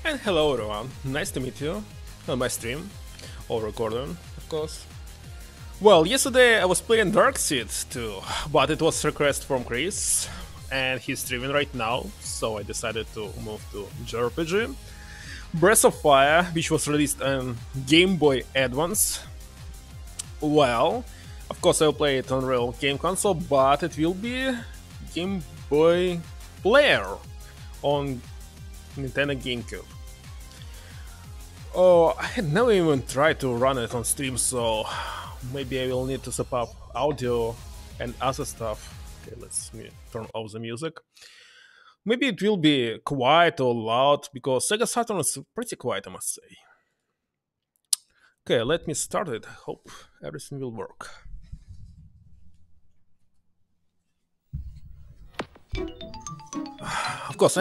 And hello everyone, nice to meet you on my stream, or recording, of course. Well, yesterday I was playing Darkseid too, but it was request from Chris, and he's streaming right now, so I decided to move to JRPG. Breath of Fire, which was released on Game Boy Advance. Well, of course I'll play it on real game console, but it will be Game Boy Player on Nintendo GameCube. Oh, I had never even tried to run it on stream, so maybe I will need to set up audio and other stuff. Okay, let's turn off the music. Maybe it will be quiet or loud, because Sega Saturn is pretty quiet, I must say. Okay, let me start it. Hope everything will work. Of course,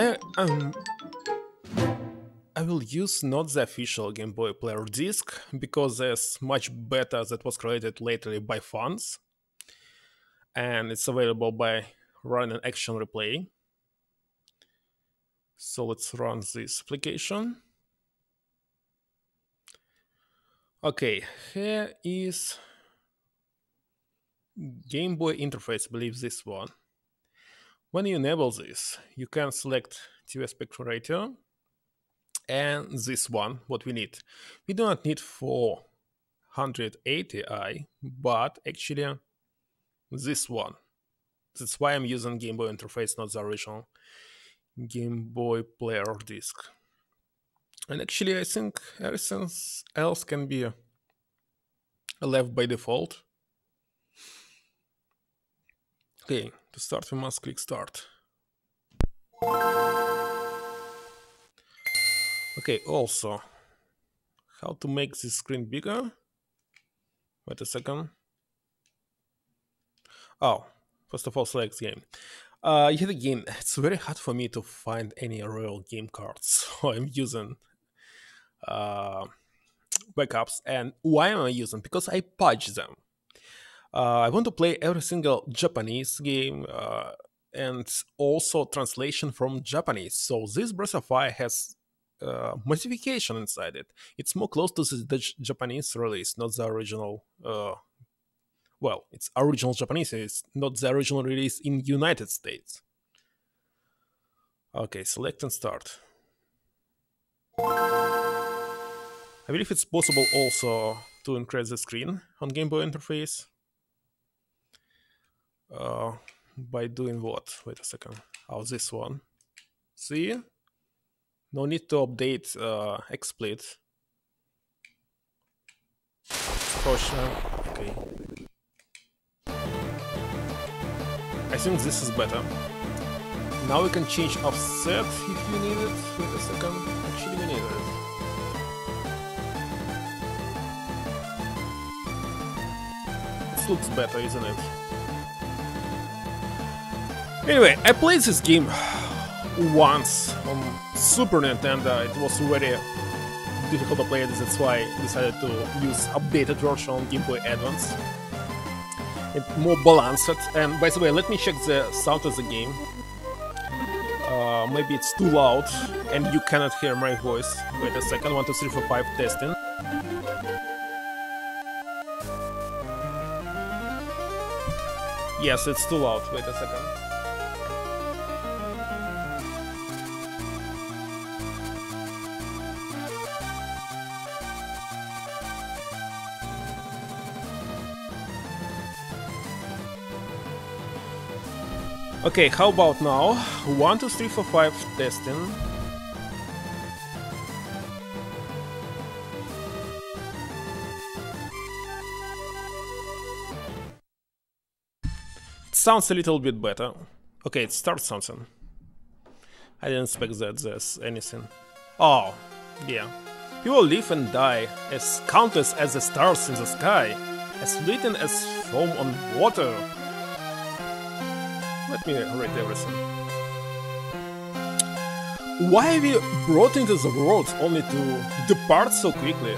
I will use not the official Game Boy Player disc, because there's much better that was created lately by fans, and it's available by running Action Replay. So let's run this application. Okay, here is Game Boy interface, I believe this one. When you enable this, you can select TV aspect ratio, and this one, what we need. We do not need 480i, but actually this one. That's why I'm using Game Boy interface, not the original Game Boy Player disc. And actually I think everything else can be left by default. Okay, to start we must click start. Okay, also, how to make this screen bigger? Wait a second. Oh, first of all, select game. Yet again, it's very hard for me to find any real game cards, so I'm using backups. And why am I using? Because I patch them. I want to play every single Japanese game and also translation from Japanese. So this Breath of Fire has modification inside it. It's more close to the Japanese release, not the original. Well, it's original Japanese. It's not the original release in United States. Okay, select and start. I believe it's possible also to increase the screen on Game Boy interface. By doing what? Wait a second. Oh, this one. See? No need to update XSplit. Okay. I think this is better. Now we can change offset if you need it. Wait a second. Actually, we need it. This looks better, isn't it? Anyway, I played this game once on Super Nintendo. It was very difficult to play it, that's why I decided to use updated version on Game Boy Advance. It's more balanced. And by the way, let me check the sound of the game. Maybe it's too loud and you cannot hear my voice. Wait a second, 1, 2, 3, 4, 5, testing. Yes, it's too loud. Wait a second. Okay, how about now? 1, 2, 3, 4, 5, testing. It sounds a little bit better. Okay, it starts something. I didn't expect that there's anything. Oh, yeah. People live and die, as countless as the stars in the sky, as fleeting as foam on water. Let me read everything. Why are we brought into the world only to depart so quickly?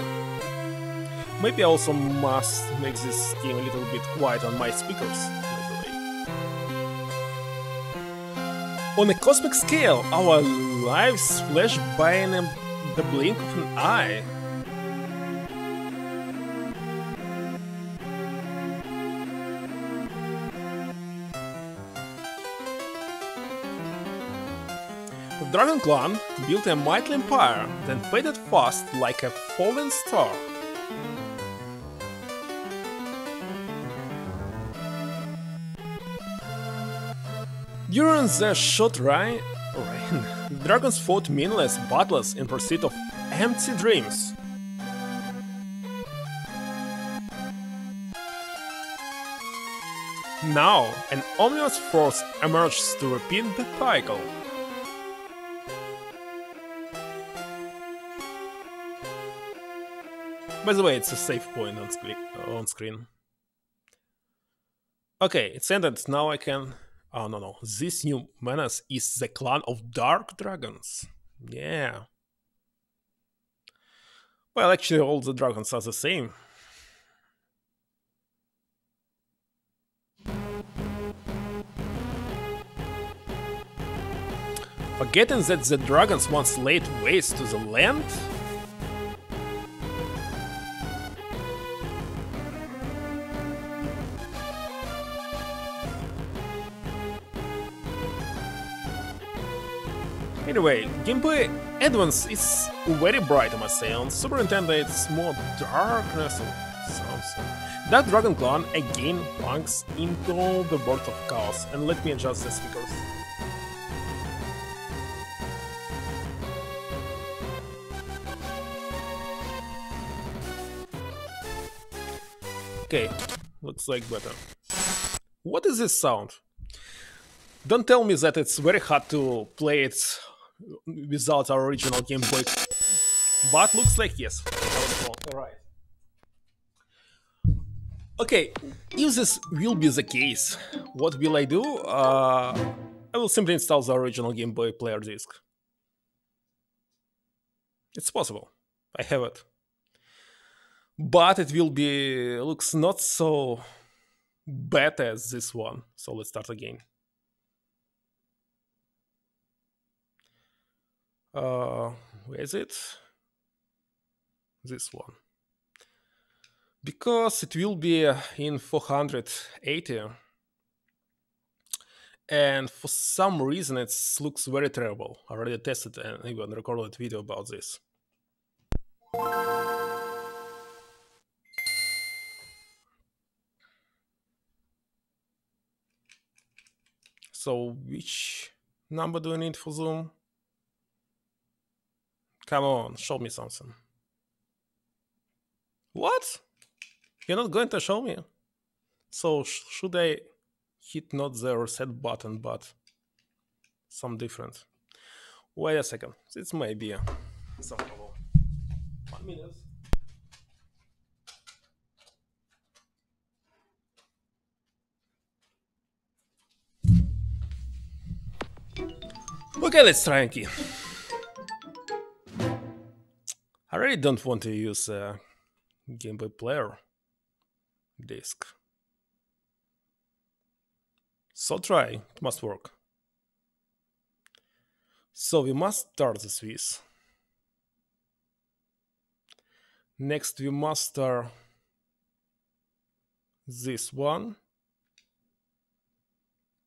Maybe I also must make this game a little bit quiet on my speakers, by the way. On a cosmic scale, our lives flash by in a The blink of an eye. The Dragon Clan built a mighty empire, then faded fast like a falling star. During the short reign, the dragons fought meaningless battles in pursuit of empty dreams. Now, an ominous force emerges to repeat the cycle. By the way, it's a safe point on screen. Okay, it's ended. Now I can... Oh, no. This new menace is the clan of Dark Dragons. Yeah. Well, actually, all the dragons are the same. Forgetting that the dragons once laid waste to the land? Anyway, gameplay Advance is very bright, I must say. On Super Nintendo it's more darkness and sounds. That Dragon Clan again plunks into the world of chaos, and let me adjust the speakers. Okay, looks like better. What is this sound? Don't tell me that it's very hard to play it without our original Game Boy, but looks like yes. Alright. Okay, if this will be the case, what will I do? I will simply install the original Game Boy player disc. It's possible. I have it. But it will be... looks not so bad as this one. So let's start again. Where is it? This one. Because it will be in 480. And for some reason it looks very terrible. I already tested and even recorded a video about this. So which number do I need for zoom? Come on, show me something. What? You're not going to show me? So should I hit not the reset button, but some different? Wait a second. This may be some trouble. 1 minute. Okay, let's try again. I really don't want to use a Game Boy player disc. So try, it must work. So we must start this with. Next we must start this one.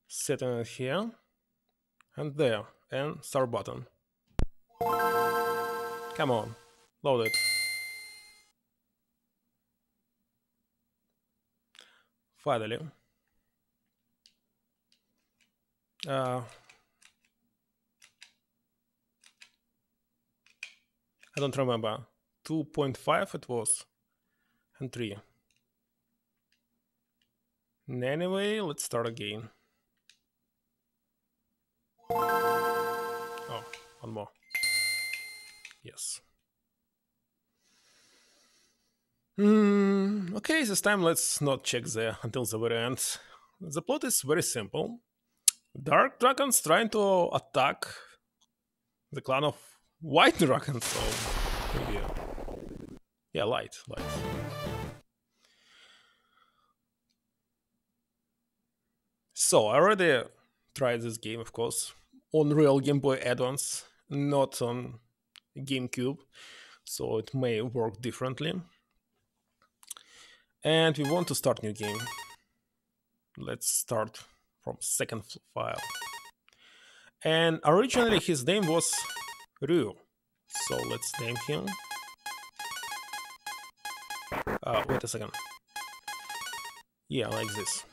Setting it here and there, and start button. Come on, load it. Finally. I don't remember. 2.5 it was, and 3. Anyway, let's start again. Oh, one more. Yes. Okay, this time let's not check there until the very end. The plot is very simple. Dark dragons trying to attack the clan of white dragons. So maybe, yeah, light. So I already tried this game, of course, on real Game Boy Advance, not on GameCube, so it may work differently. And we want to start new game. Let's start from second file. And originally his name was Ryu, so let's name him. Wait a second. Yeah, like this.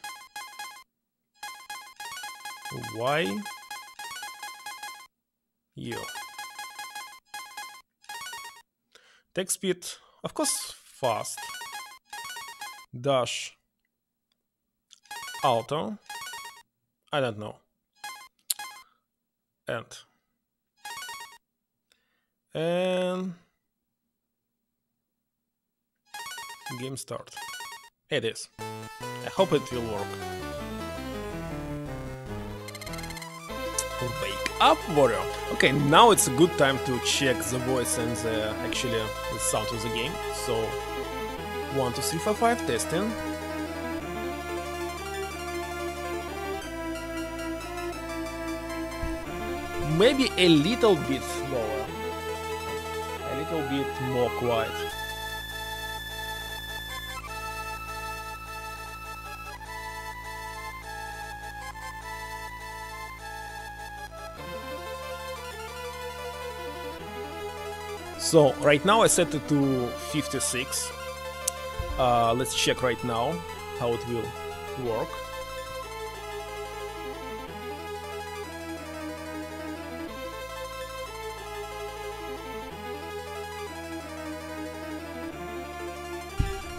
Y U. Text speed, of course, fast. Dash auto. I don't know. And game start. It is. I hope it will work. Wake up, warrior. Okay, now it's a good time to check the voice and actually the sound of the game. So 1, 2, 3, 4, 5 testing. Maybe a little bit lower, a little bit more quiet. So right now I set it to 56. Let's check right now how it will work.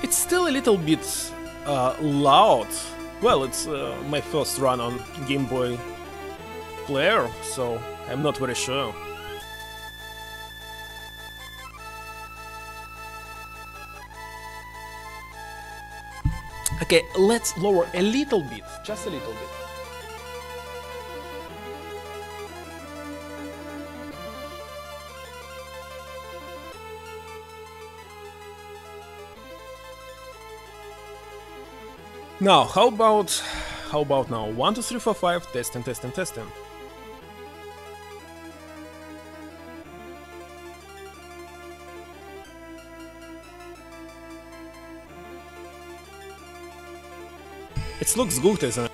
It's still a little bit loud. Well, it's my first run on Game Boy player, so I'm not very sure. Okay, let's lower a little bit, just a little bit. Now, how about now? 1, 2, 3, 4, 5, testing, testing, testing. It looks good, isn't it?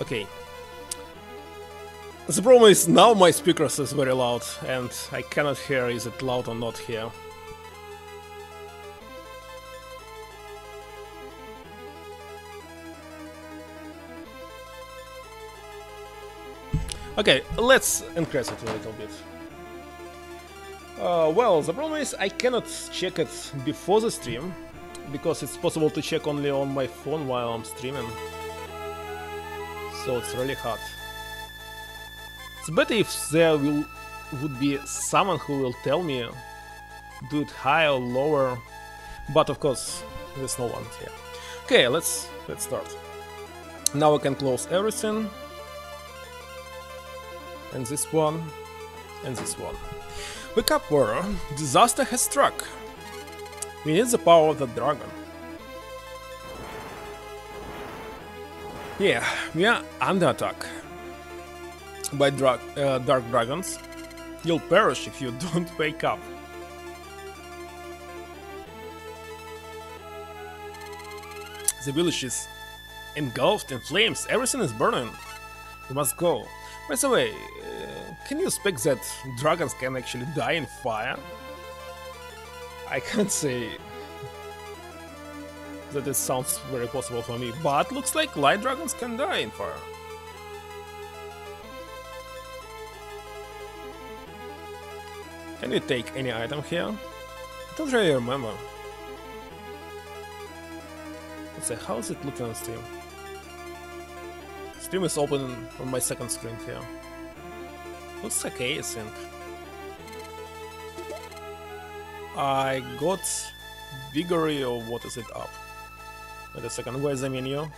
Okay. The problem is now my speakers is very loud and I cannot hear is it loud or not here. Okay, let's increase it a little bit. Well, the problem is I cannot check it before the stream, because it's possible to check only on my phone while I'm streaming. So it's really hard. It's better if there would be someone who will tell me do it higher or lower, but of course there's no one here. Okay, let's start. Now I can close everything. And this one, and this one. Wake up, warrior. Disaster has struck. We need the power of the dragon. Yeah, we are under attack by dark dragons. You'll perish if you don't wake up. The village is engulfed in flames. Everything is burning. We must go. By the way, can you expect that dragons can actually die in fire? I can't say that it sounds very possible for me, but looks like light dragons can die in fire. Can we take any item here? I don't really remember. Let's say, how is it looking on stream? Stream is open on my second screen here. Looks okay, I think. I got Vigoury, or what is it up? Wait a second, where's the menu?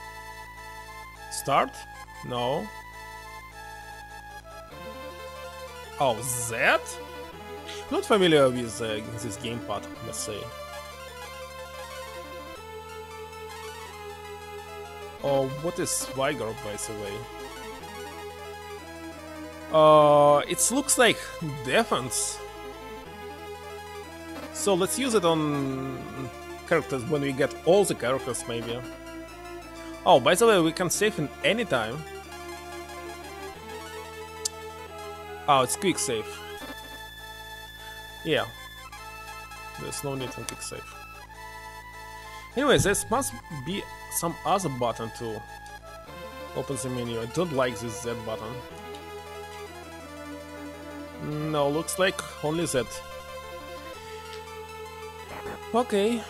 Start? No. Oh, that? Not familiar with this gamepad, let's say. Oh, what is Vigor, by the way? It looks like defense. So let's use it on characters when we get all the characters, maybe. Oh, by the way, we can save in any time. Oh, it's quick save. Yeah. There's no need for quick save. Anyways, there must be some other button to open the menu. I don't like this Z button. No, looks like only Z. Okay.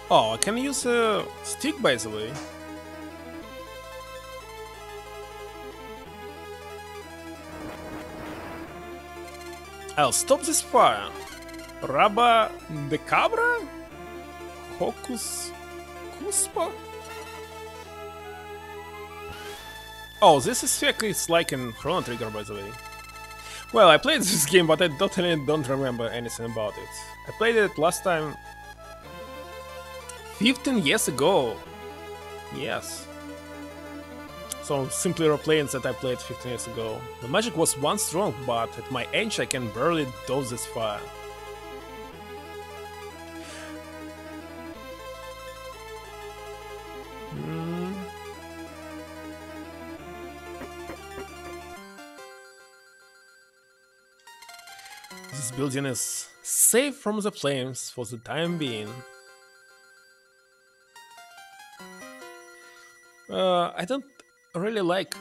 Oh, I can use a stick, by the way. I'll stop this fire. Rabba de Cabra? Hocus Cuspa? Oh, this effect is like in Chrono Trigger, by the way. Well, I played this game, but I totally don't remember anything about it. I played it last time 15 years ago. Yes. So I'm simply replaying that I played 15 years ago. The magic was once strong, but at my age I can barely dodge this fire. This building is safe from the flames for the time being. I don't really like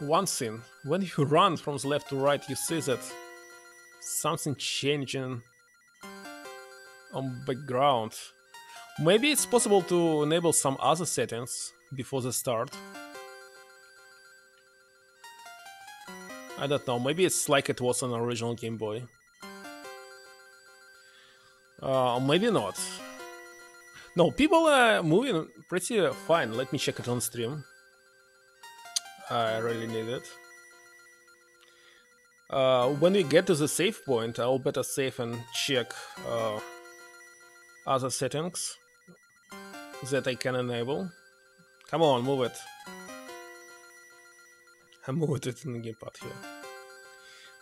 one thing. When you run from the left to right, you see that something changing on background. Maybe it's possible to enable some other settings before the start. I don't know, maybe it's like it was on the original Game Boy. Maybe not. No, people are moving pretty fine. Let me check it on stream. I really need it. When we get to the save point, I'll better save and check other settings that I can enable. Come on, move it. I moved it in the gamepad here.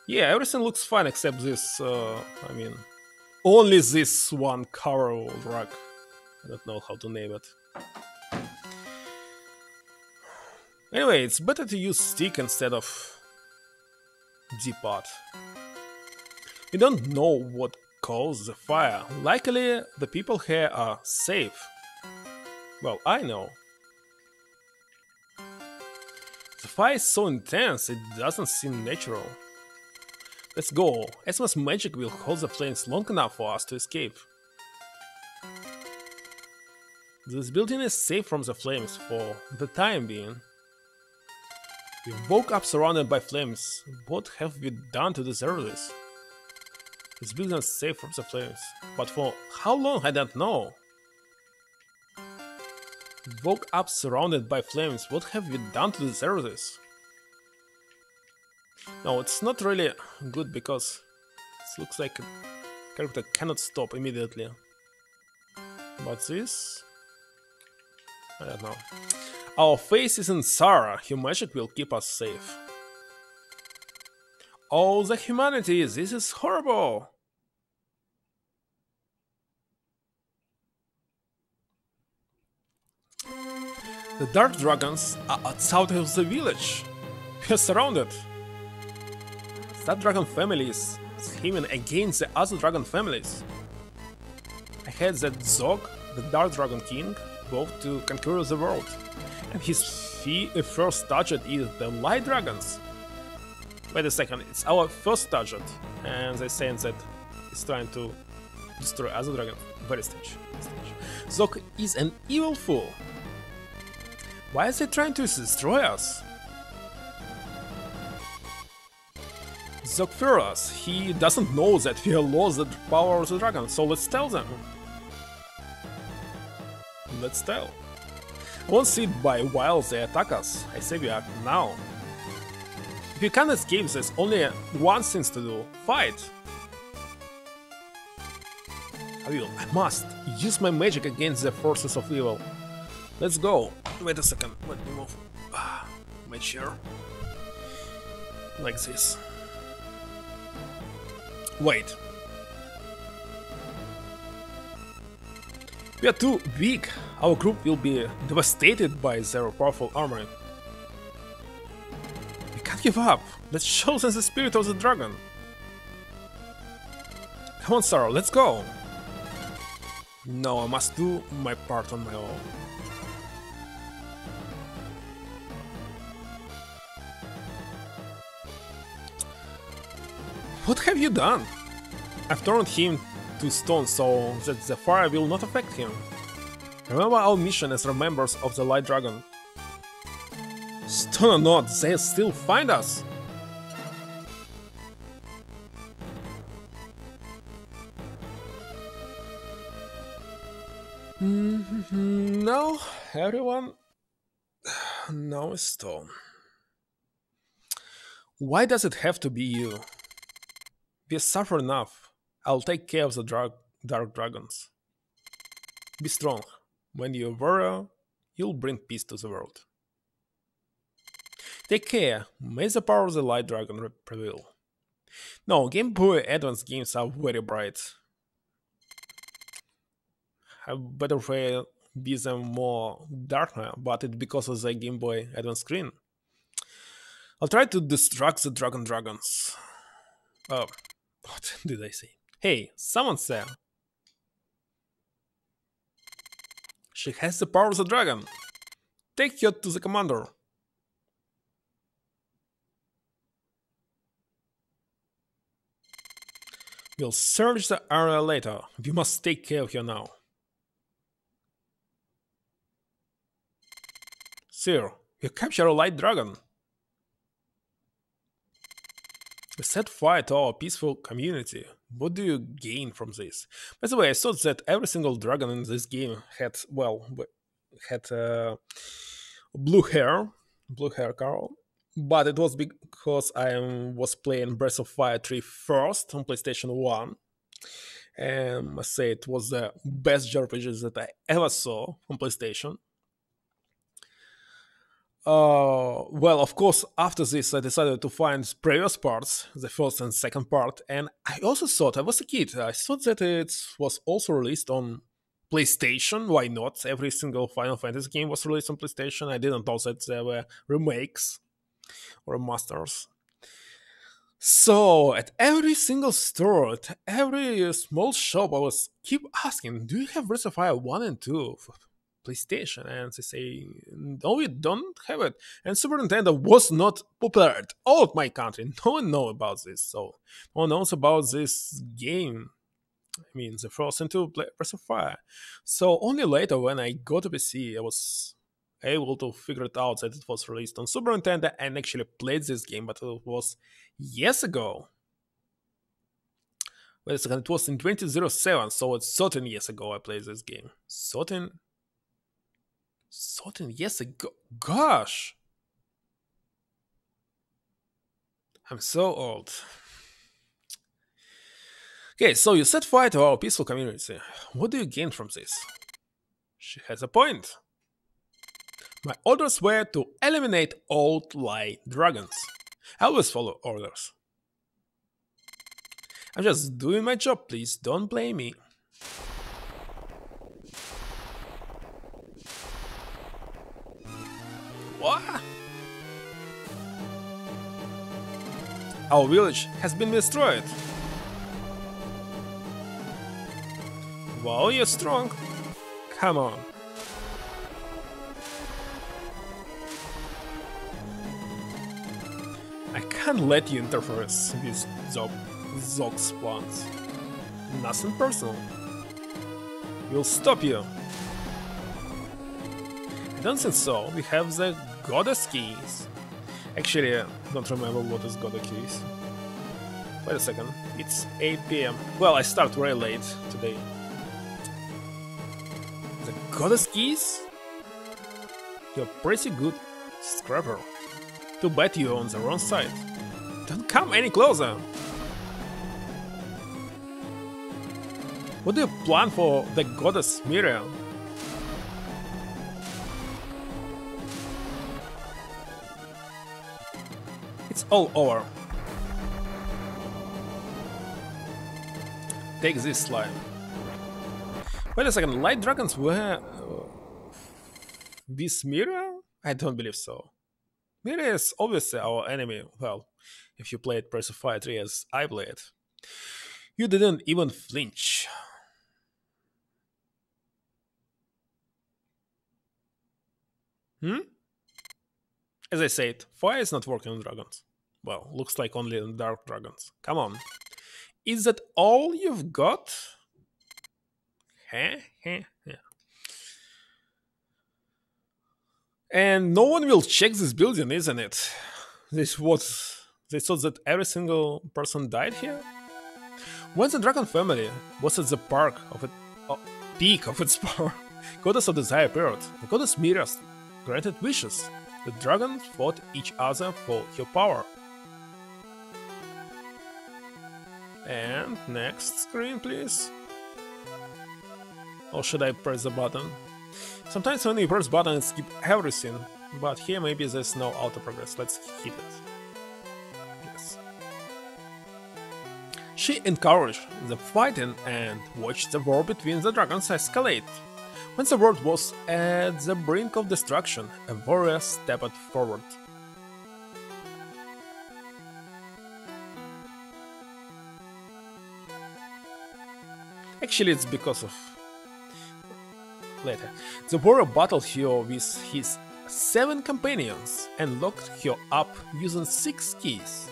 Yeah, everything looks fine except this, I mean, only this one cover rug. I don't know how to name it. Anyway, it's better to use stick instead of D-pad. We don't know what caused the fire. Likely the people here are safe. Well, I know. The fire is so intense, it doesn't seem natural. Let's go. Esma's magic will hold the flames long enough for us to escape. This building is safe from the flames for the time being. We woke up surrounded by flames. What have we done to deserve this? This building is safe from the flames. But for how long, I don't know. We woke up surrounded by flames. What have we done to deserve this? No, it's not really good because it looks like a character cannot stop immediately. But this... I don't know. Our face is in Sarah. Her magic will keep us safe. Oh, the humanity! This is horrible! The dark dragons are outside of the village. We are surrounded. That dragon family is scheming against the other dragon families. I heard that Zog, the Dark Dragon King, vowed to conquer the world, and his first target is the Light Dragons. Wait a second, it's our first target, and they're saying that he's trying to destroy other dragons. Very strange. Zog is an evil fool. Why is he trying to destroy us? Zog fears us. He doesn't know that we have lost the power of the dragon, so let's tell them. Let's tell. I won't sit by while they attack us. I say we act now. If you can't escape, there's only one thing to do. Fight! I must use my magic against the forces of evil. Let's go. Wait a second. Let me move my chair. Like this. Wait. We are too weak. Our group will be devastated by their powerful armor. We can't give up. Let's show them the spirit of the dragon. Come on, Star, let's go. No, I must do my part on my own. What have you done? I've turned him to stone so that the fire will not affect him. Remember our mission as members of the Light Dragon. Stone or not, they'll still find us. No, everyone. No, stone. Why does it have to be you? We suffer enough. I'll take care of the dark dragons. Be strong. When you're warrior, you'll bring peace to the world. Take care. May the power of the Light Dragon prevail. No, Game Boy Advance games are very bright. I better be them more darker, but it's because of the Game Boy Advance screen. I'll try to distract the dragons. Oh, what did I say? Hey, someone's there. She has the power of the dragon. Take her to the commander. We'll search the area later. We must take care of her now. Sir, you captured a light dragon. We set fire to our peaceful community. What do you gain from this? By the way, I thought that every single dragon in this game had, well, blue hair, Carl. But it was because I was playing Breath of Fire 3 first on PlayStation 1. And I must say it was the best JRPG that I ever saw on PlayStation. Well, of course, after this, I decided to find previous parts, the first and second part, and I also thought, I was a kid, I thought that it was also released on PlayStation. Why not? Every single Final Fantasy game was released on PlayStation. I didn't know that there were remakes or remasters. So, at every single store, at every small shop, I was keep asking, do you have Breath of Fire 1 and 2? PlayStation, and they say no, we don't have it. And Super Nintendo was not popular at all in my country. No one knows about this, so no one knows about this game. I mean, the first and two Breath of Fire. So only later, when I got a PC, I was able to figure it out that it was released on Super Nintendo and actually played this game, but it was years ago. Wait a second, it was in 2007, so it's 13 years ago I played this game. 13 years ago. Gosh! I'm so old. Okay, so you set fire to our peaceful community. What do you gain from this? She has a point. My orders were to eliminate all light dragons. I always follow orders. I'm just doing my job, please don't blame me. What? Our village has been destroyed. Wow, you're strong. Come on. I can't let you interfere with Zog's plans. Nothing personal. We'll stop you. I don't think so. We have the goddess keys. Actually, I don't remember what is goddess keys. Wait a second. It's 8 PM. Well, I start very late today. The goddess keys? You're pretty good scrapper. Too bad you're on the wrong side. Don't come any closer. What do you plan for the goddess Miriam? It's all over. Take this slime. Wait a second, light dragons were this Mira? I don't believe so. Mira is obviously our enemy. Well, if you played Persify 3 as I played, you didn't even flinch. As I said, fire is not working on dragons. Well, looks like only on dark dragons. Come on. Is that all you've got? Heh. And no one will check this building, isn't it? They thought that every single person died here? When the dragon family was at the peak of its power, goddess of desire appeared. The goddess Miras granted wishes. The dragons fought each other for her power. And next screen, please. Or should I press the button? Sometimes when you press button it skips everything, but here maybe there's no auto progress. Let's hit it. Yes. She encouraged the fighting and watched the war between the dragons escalate. When the world was at the brink of destruction, a warrior stepped forward. Actually, it's because of later. The warrior battled her with his 7 companions and locked her up using 6 keys.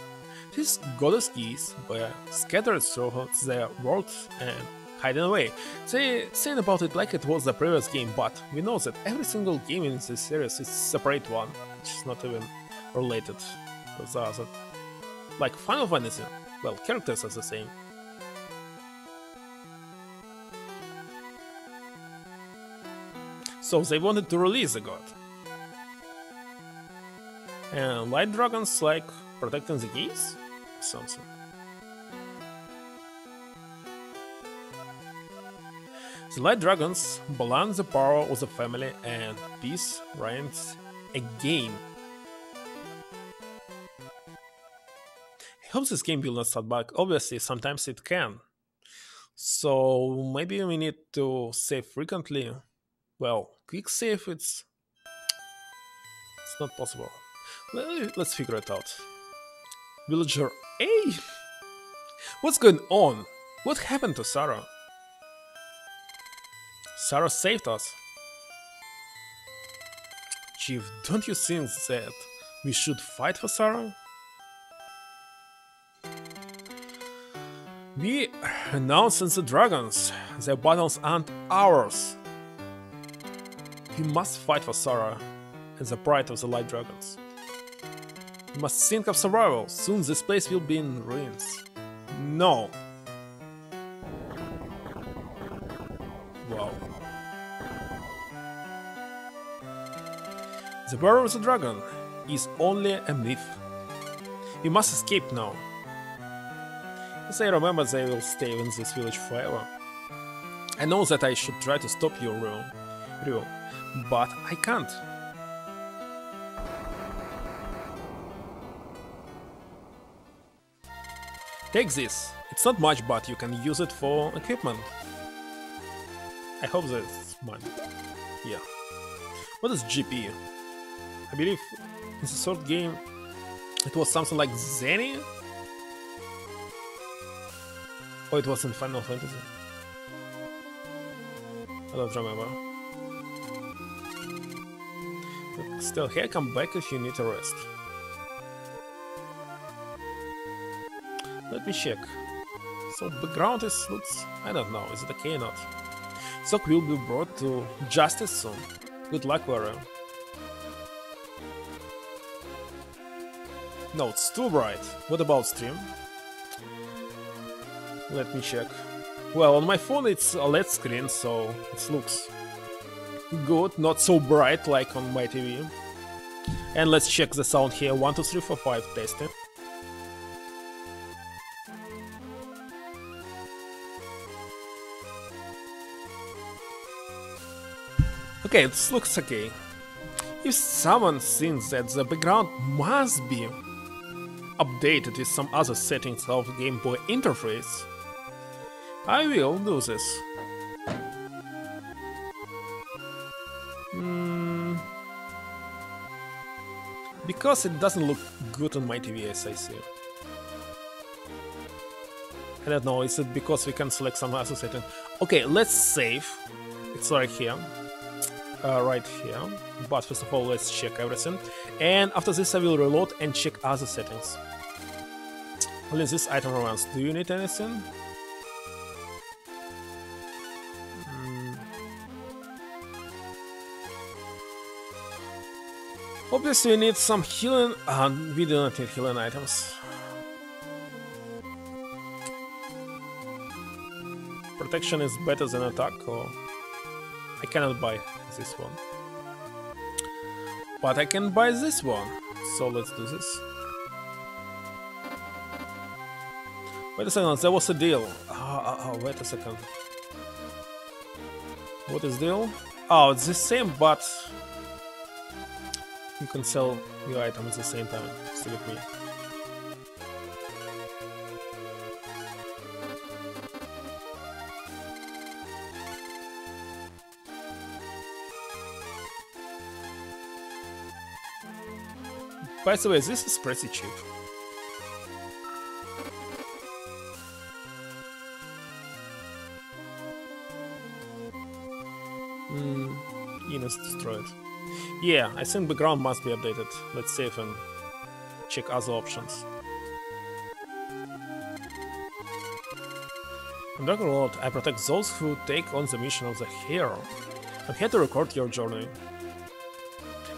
These goddess keys were scattered throughout the world and hidden away. They said about it like it was the previous game, but we know that every single game in this series is a separate one, which is not even related to the other. Like Final Fantasy, well, characters are the same. So they wanted to release the god. And light dragons like protecting the keys? Something. The light dragons balance the power of the family and peace reigns again. I hope this game will not start back. Obviously, sometimes it can. So maybe we need to save frequently. Well, quick save, it's not possible. Let's figure it out. Villager A? What's going on? What happened to Sarah? Sarah saved us. Chief, don't you think that we should fight for Sarah? We announced the dragons. Their battles aren't ours. We must fight for Sarah and the pride of the light dragons. We must think of survival. Soon this place will be in ruins. No. Wow. The power of the dragon is only a myth. We must escape now. As I remember, they will stay in this village forever. I know that I should try to stop your rule, but I can't. Take this. It's not much, but you can use it for equipment. I hope that's mine. Yeah. What is GBA? I believe in the third game it was something like Zenny? Or it was in Final Fantasy? I don't remember. But still, here, come back if you need a rest. Let me check. So background looks, I don't know, is it okay or not? Sock will be brought to justice soon. Good luck, warrior. No, it's too bright. What about stream? Let me check. Well, on my phone it's a LED screen, so it looks good, not so bright like on my TV. And let's check the sound here. 1, 2, 3, 4, 5, testing. Okay, it looks okay. If someone thinks that the background must be update it with some other settings of Game Boy interface, I will do this. Because it doesn't look good on my TV, as I see. I don't know, is it because we can select some other setting? Okay, let's save. It's right here. Right here. But first of all, let's check everything. And after this, I will reload and check other settings. Only this item runs. Do you need anything? Obviously, we need some healing. We do not need healing items. Protection is better than attack, or I cannot buy this one. But I can buy this one. So let's do this. Wait a second, there was a deal. Wait a second. What is deal? Oh, it's the same, but you can sell your item at the same time. Still with me. By the way, this is pretty cheap. Enos destroyed. Yeah, I think background must be updated. Let's save and check other options. In Dragon Lord, I protect those who take on the mission of the hero. I'm here to record your journey.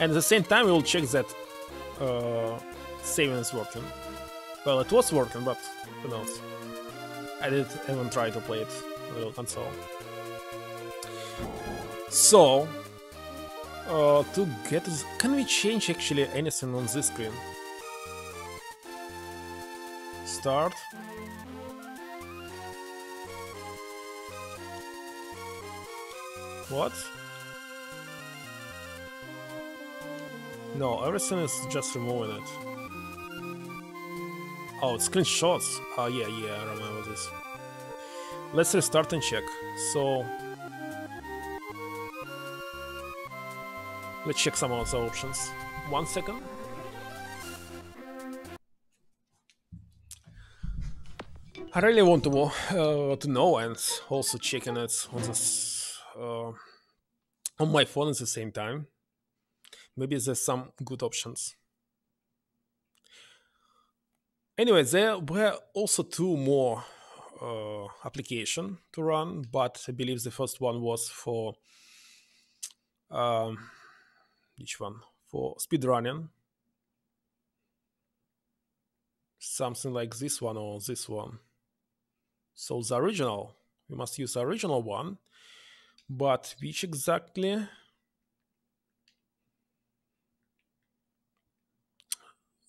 And at the same time, we will check that saving is working. Well, it was working, but who knows. I didn't even try to play it on the console. So, to get this, can we change actually anything on this screen? Start. What? No, everything is just removing it. Oh, it's screenshots. Oh, yeah, I remember this. Let's restart and check. So, let's check some of the options. 1 second. I really want to know, and also checking it on this on my phone at the same time. Maybe there's some good options. Anyway, there were also 2 more applications to run, but I believe the first one was for which one? For speedrunning. Something like this one or this one. So the original, we must use the original one, but which exactly?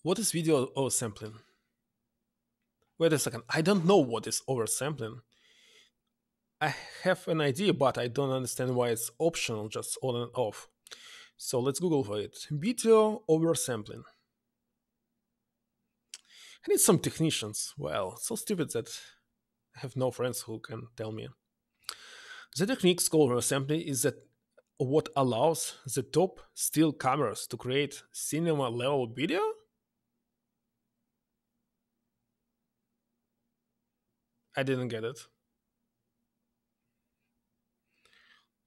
What is video oversampling? Wait a second, I don't know what is oversampling. I have an idea, but I don't understand why it's optional, just on and off. So let's Google for it. Video oversampling. I need some technicians. Well, so stupid that I have no friends who can tell me. The technique called oversampling is that what allows the top still cameras to create cinema level video? I didn't get it.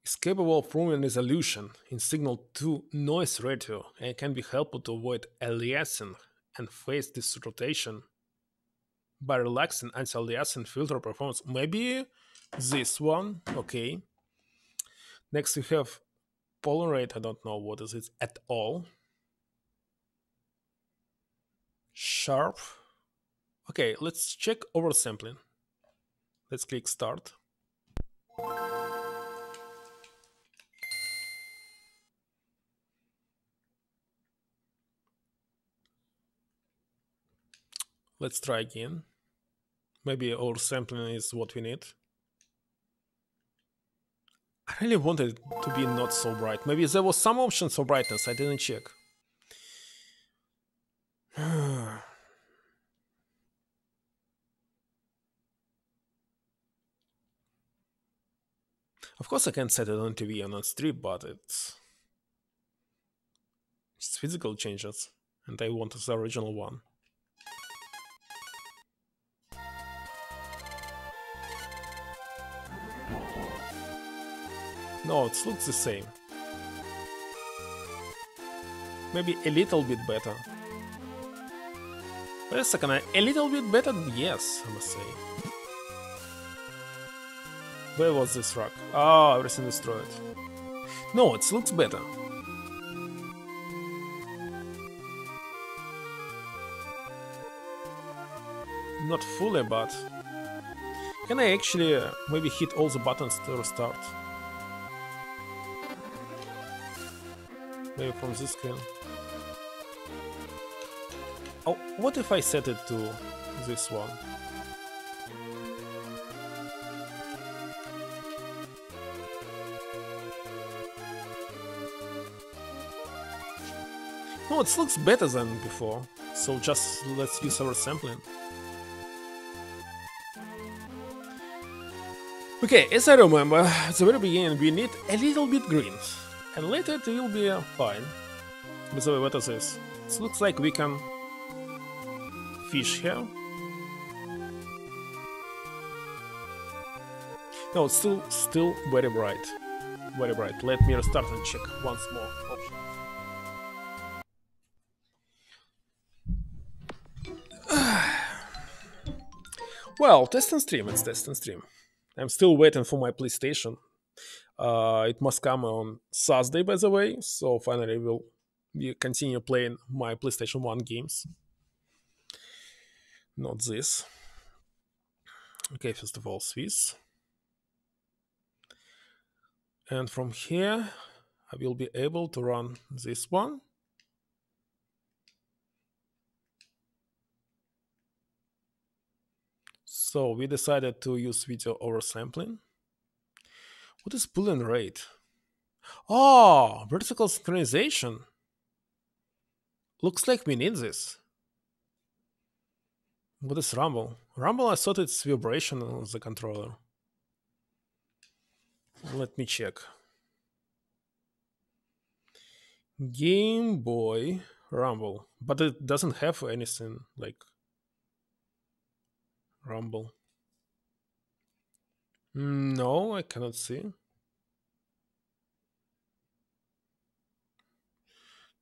It's capable of improving resolution in signal to noise ratio and can be helpful to avoid aliasing and phase distortion by relaxing anti-aliasing filter performance. Maybe this one, okay. Next we have Polarate, I don't know what is it at all. Sharp. Okay, let's check oversampling. Let's click start. Let's try again. Maybe oversampling is what we need. I really wanted it to be not so bright. Maybe there was some option for brightness, I didn't check. Of course I can set it on TV and on strip, but it's physical changes, and I want the original one. No, it looks the same. Maybe a little bit better. Wait a second, a little bit better? Yes, I must say. Where was this rock? Oh, everything destroyed. No, it looks better. Not fully, but... Can I actually maybe hit all the buttons to restart? Maybe from this screen. Oh, what if I set it to this one? No, it looks better than before, so just let's use our sampling. Okay, as I remember, at the very beginning we need a little bit green, and later it will be fine. By the way, what is this? It looks like we can fish here. No, it's still very bright. Very bright. Let me restart and check once more options. Well, test and stream, it's test and stream. I'm still waiting for my PlayStation. It must come on Thursday, by the way, so finally we'll continue playing my PlayStation 1 games. Not this. Okay, first of all, Swiss. And from here, I will be able to run this one. So we decided to use video oversampling. What is pooling rate? Oh, vertical synchronization. Looks like we need this. What is rumble? Rumble, I thought it's vibration on the controller. Let me check. Game Boy rumble, but it doesn't have anything like rumble. No, I cannot see.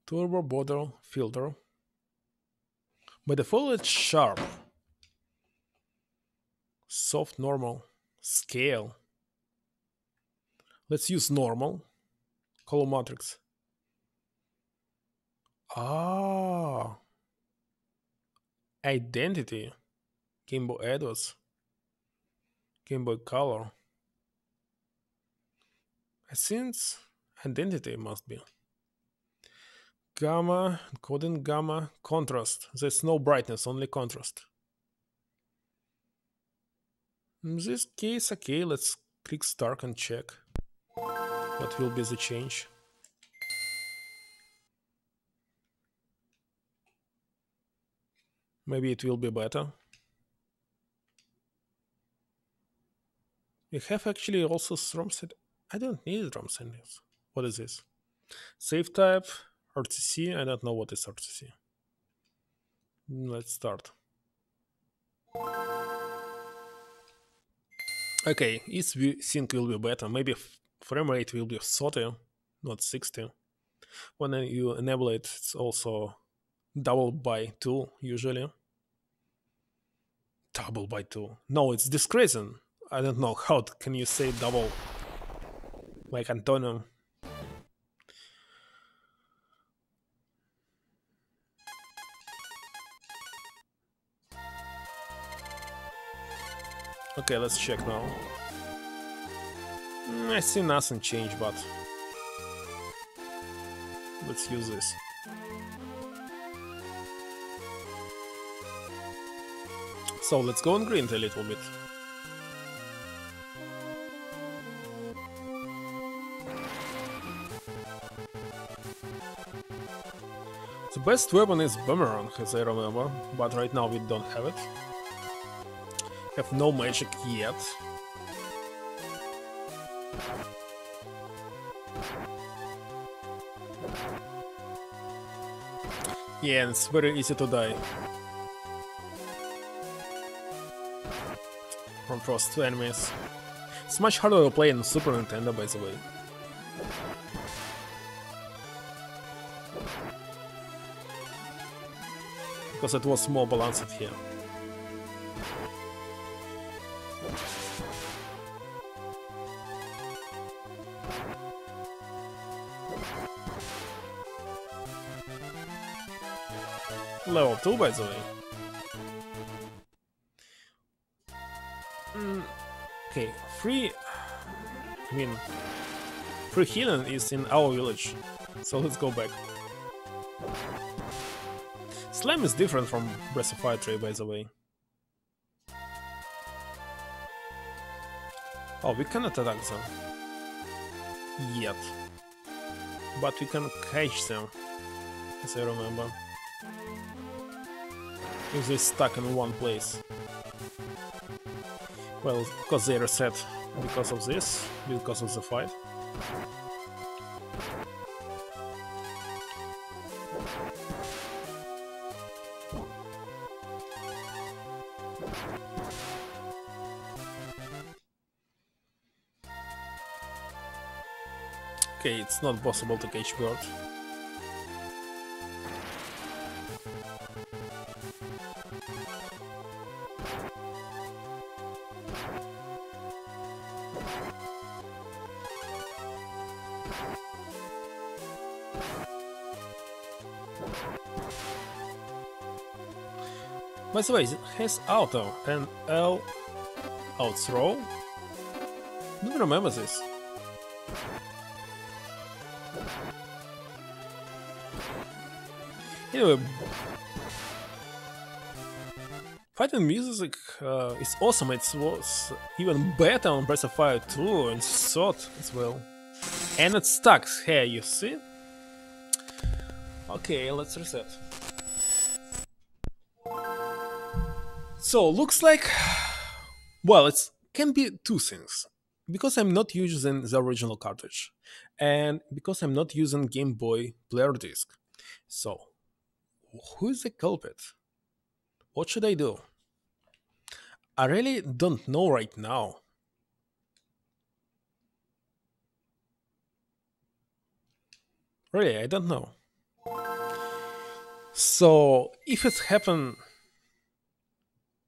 Turbo border filter. By default, it's sharp. Soft, normal, scale. Let's use normal. Color matrix. Ah. Identity. Game Boy Advance. Game Boy Color. I think identity must be. Gamma, encoding gamma, contrast. There's no brightness, only contrast. In this case, okay, let's click start and check what will be the change. Maybe it will be better. We have actually also ROM set. I don't need ROM settings. What is this? Save type, RTC. I don't know what is RTC. Let's start. Okay, sync will be better. Maybe frame rate will be 30, not 60. When you enable it, it's also double by 2 usually. Double by 2. No, it's decreasing. I don't know how can you say double like Antonio. Okay, let's check now. I see nothing changed, but let's use this. So let's go on green a little bit. The best weapon is boomerang, as I remember, but right now we don't have it. Have no magic yet. Yeah, and it's very easy to die from first two enemies. It's much harder to play in Super Nintendo, by the way. Because it was more balanced here. Level 2, by the way. Okay, free healing is in our village, so let's go back. Slime is different from Breath of Fire 3, by the way. Oh, we cannot attack them yet, but we can catch them, as I remember, if they're stuck in one place. Well, because they reset because of this, because of the fight. Okay, it's not possible to catch bird. By the way, it has auto and L out throw. I don't remember this. Anyway, fighting music is awesome. It was even better on Breath of Fire 2 and Sword as well. And it stuck here, you see? Okay, let's reset. So, looks like... Well, it can be two things. Because I'm not using the original cartridge. And because I'm not using Game Boy player disc. So, who is the culprit? What should I do? I really don't know right now. Really, I don't know. So, if it happened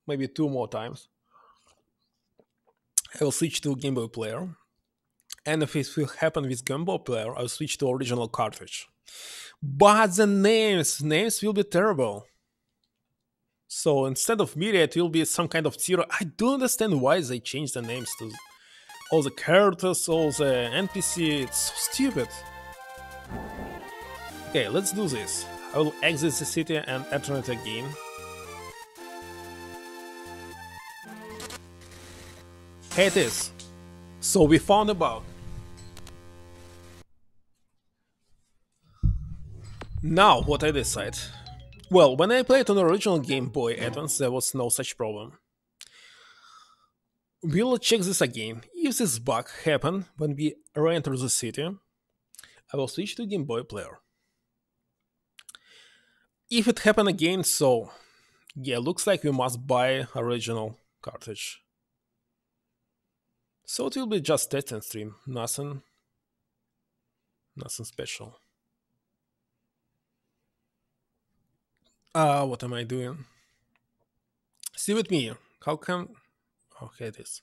maybe 2 more times, I will switch to Game Boy player. And if it will happen with Game Boy player, I'll switch to original cartridge. But the names will be terrible. So instead of media, it will be some kind of zero. I don't understand why they changed the names to all the characters, all the NPC. It's so stupid. Okay, let's do this. I will exit the city and enter it again. Here it is. So we found a bug. Now what I decide. Well, when I played on the original Game Boy Advance, there was no such problem. We'll check this again. If this bug happened when we re-enter the city, I will switch to Game Boy player. If it happened again, so yeah, looks like we must buy original cartridge. So it will be just testing stream, nothing special. What am I doing? Stay with me. How come? Okay, it is.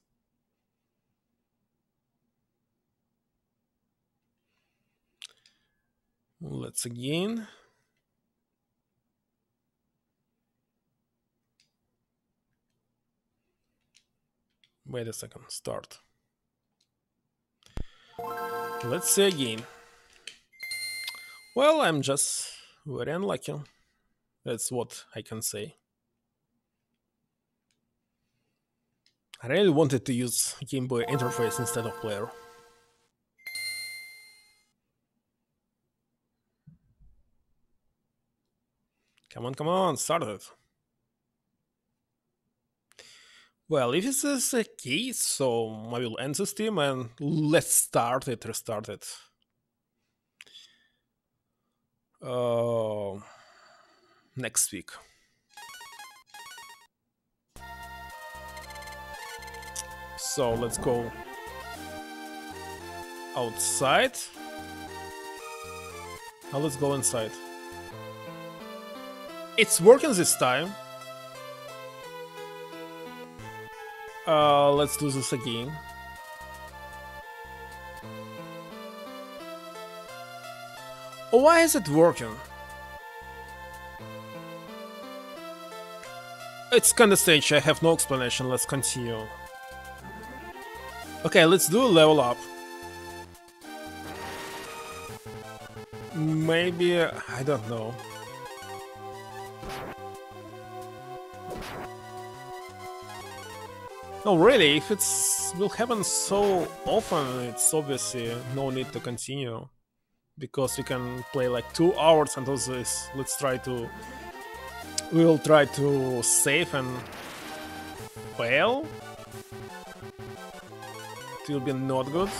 Let's again. Wait a second. Start. Let's see again. Well, I'm just very unlucky. That's what I can say. I really wanted to use Game Boy interface instead of player. Come on, start it. Well, if this is the case, so I will end the stream and let's start it, restart it. next week. So let's go outside. Now let's go inside. It's working this time. Let's do this again. Oh, why is it working? It's kinda strange, I have no explanation, let's continue. Okay, let's do a level up. Maybe, I don't know. No, really, if it's will happen so often, it's obviously no need to continue. Because we can play like 2 hours until this. We'll try to save and fail. It will be not good.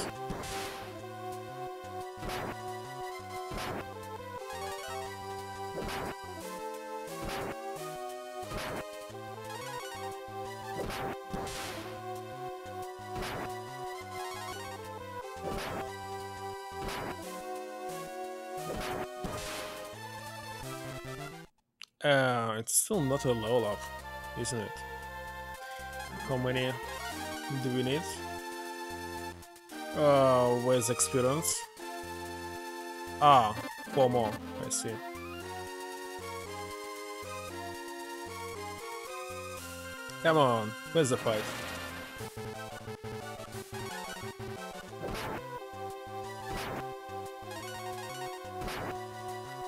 It's still not a level up, isn't it? How many do we need? Where's experience? Ah, 4 more, I see. Come on, where's the fight?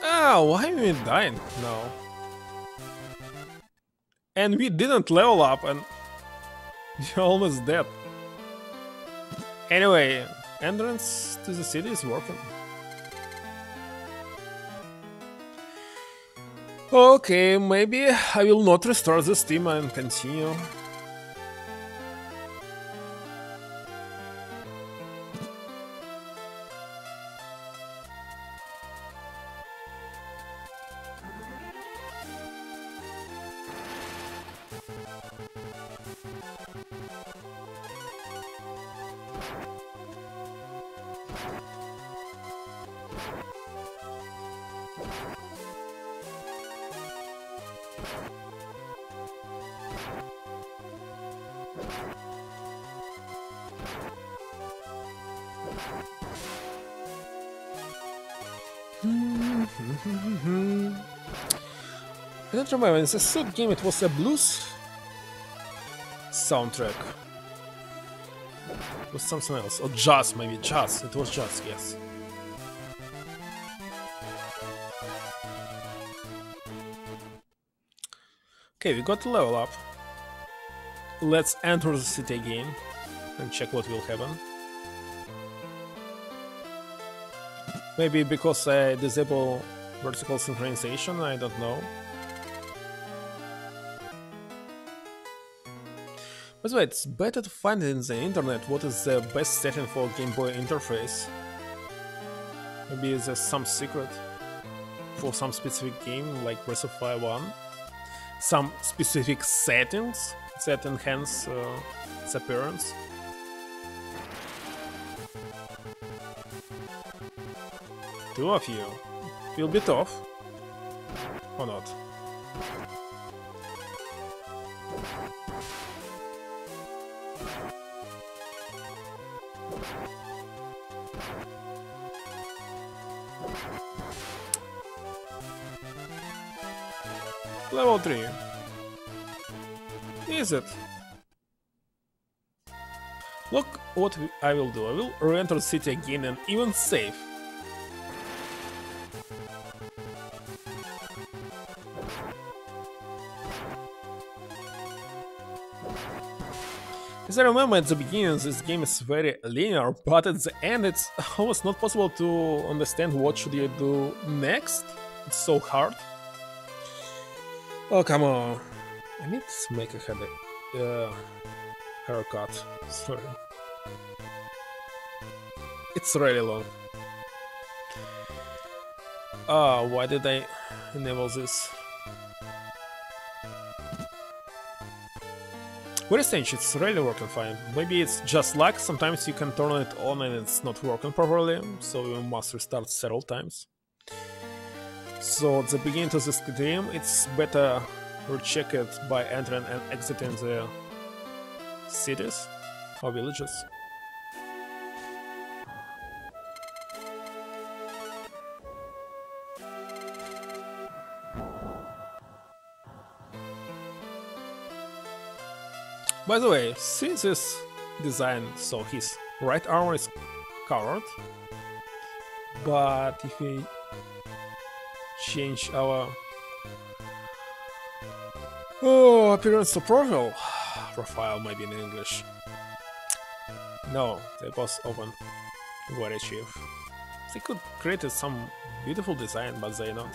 Ah, why are we dying now? And we didn't level up and you're almost dead. Anyway, entrance to the city is working. Okay, maybe I will not restart the Steam and continue. I don't remember, in the third game it was a blues soundtrack. It was something else, or jazz, maybe jazz, it was jazz, yes. Okay, we got to level up. Let's enter the city again and check what will happen. Maybe because I disable vertical synchronization, I don't know. By the way, it's better to find in the internet what is the best setting for Game Boy interface. Maybe there's some secret for some specific game like Breath of Fire 1. Some specific settings that enhance its appearance. Two of you. Will be tough. Or not? Level 3. Is it? Look what I will do. I will re-enter the city again and even save. As I remember, at the beginning this game is very linear, but at the end it's almost not possible to understand what should you do next. It's so hard. Oh, come on. I need to make a haircut. Sorry. It's really long. Ah, why did I enable this? Very strange, it's really working fine. Maybe it's just luck, sometimes you can turn it on and it's not working properly, so you must restart several times. So at the beginning of the stream, it's better recheck it by entering and exiting the cities or villages. By the way, see this design, so his right arm is covered, but if we change our appearance to profile maybe in English. No, they both open very cheap. They could create some beautiful design, but they not.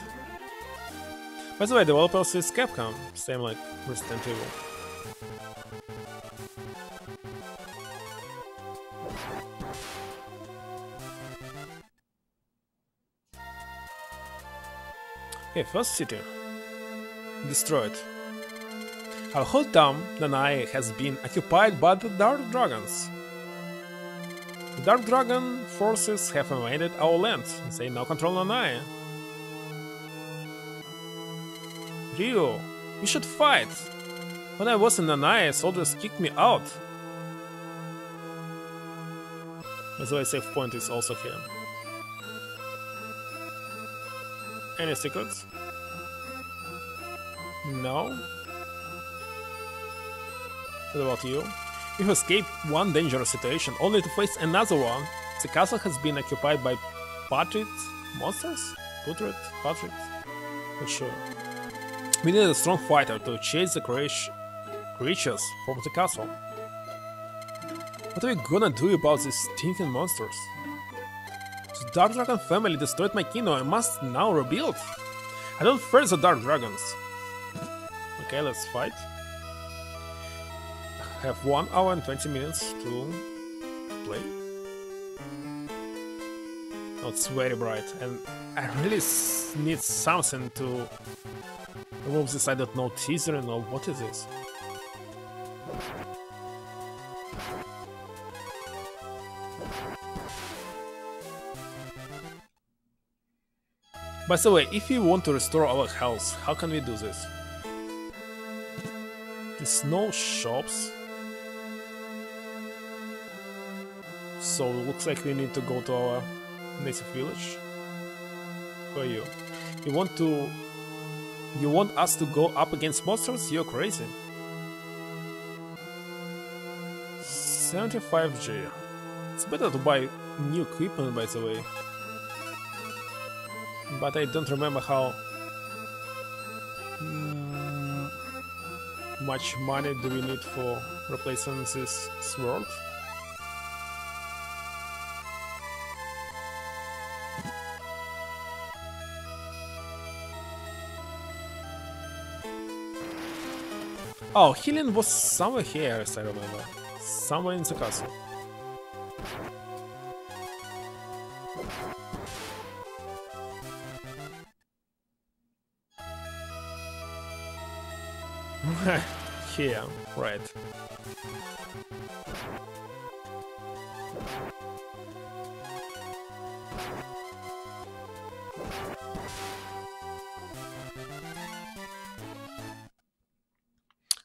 By the way, developers is Capcom, same like Resident Evil. Okay, first city. Destroyed. Our whole town, Nanae, has been occupied by the Dark Dragons. The Dark Dragon forces have invaded our land. They now control Nanae. Ryu, we should fight. When I was in Nanae, soldiers kicked me out. By the way, save point is also here. Any secrets? No? What about you? You've escaped one dangerous situation, only to face another one. The castle has been occupied by putrid monsters? Putrid? Not sure. We need a strong fighter to chase the creatures from the castle. What are we gonna do about these stinking monsters? The Dark Dragon family destroyed my kingdom. I must now rebuild. I don't fear the Dark Dragons. Okay, let's fight. I have 1 hour and 20 minutes to play. Oh, it's very bright, and I really need something to remove this. I don't know, teaser or what is this? By the way, if we want to restore our health, how can we do this? There's no shops. So looks like we need to go to our native village. Who are you? You want us to go up against monsters? You're crazy. 75G. It's better to buy new equipment, by the way. But I don't remember how much money do we need for replacing this sword. Oh, healing was somewhere here, as I remember. Somewhere in the castle. Here, right.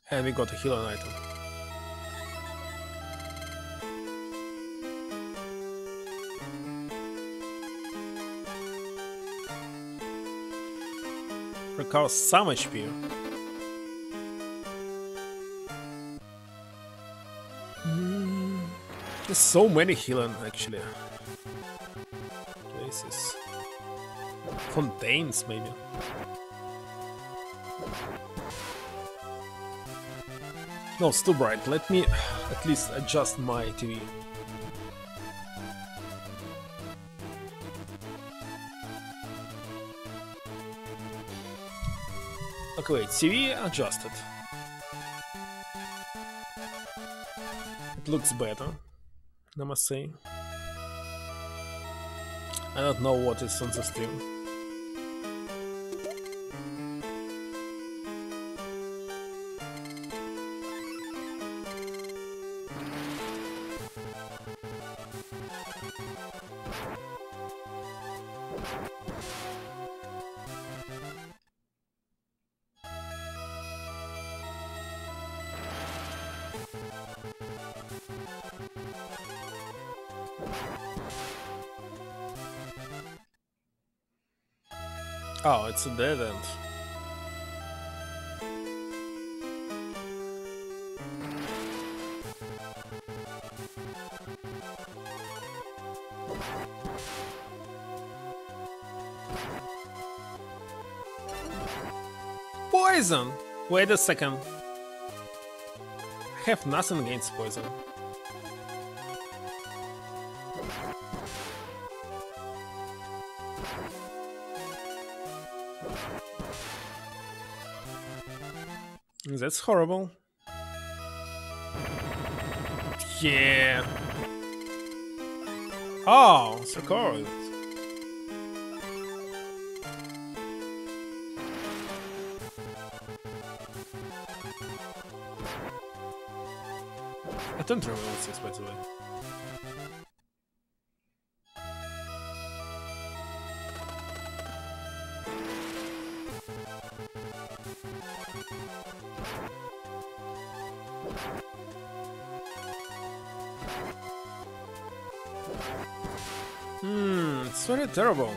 And we got a healing item. Recovers some HP. There's so many healing actually. Places. Fontaines maybe. No, it's too bright. Let me at least adjust my TV. Okay, wait, TV adjusted. It looks better, I must say. I don't know what is on the stream. Oh, it's a dead end. Poison! Wait a second. I have nothing against poison. That's horrible. Yeah. Oh, it's recorded. I don't remember what's this, by the way. It's very terrible.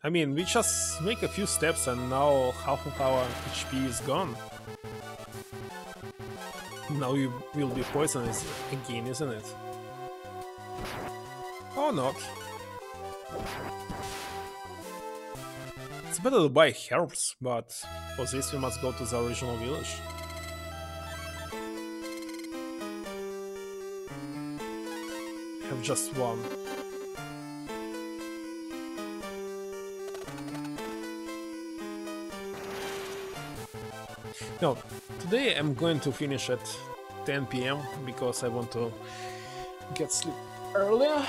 I mean, we just make a few steps and now half of our HP is gone. Now you will be poisoned again, isn't it? Or not. It's better to buy herbs, but for this we must go to the original village. Have just one. No, today I'm going to finish at 10 PM because I want to get sleep earlier.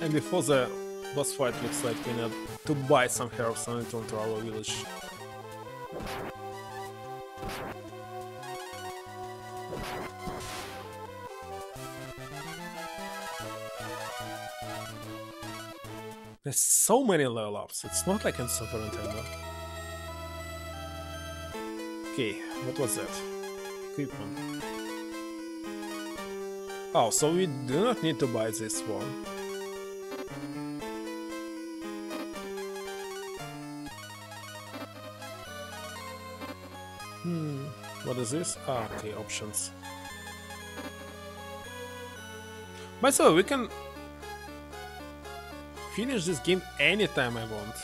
And before the boss fight, looks like we need to buy some herbs and return to our village. There's so many level ups, it's not like in Super Nintendo. Okay, what was that? Equipment. Oh, so we do not need to buy this one. What is this? Ah, okay, options. By the way, we can finish this game anytime I want.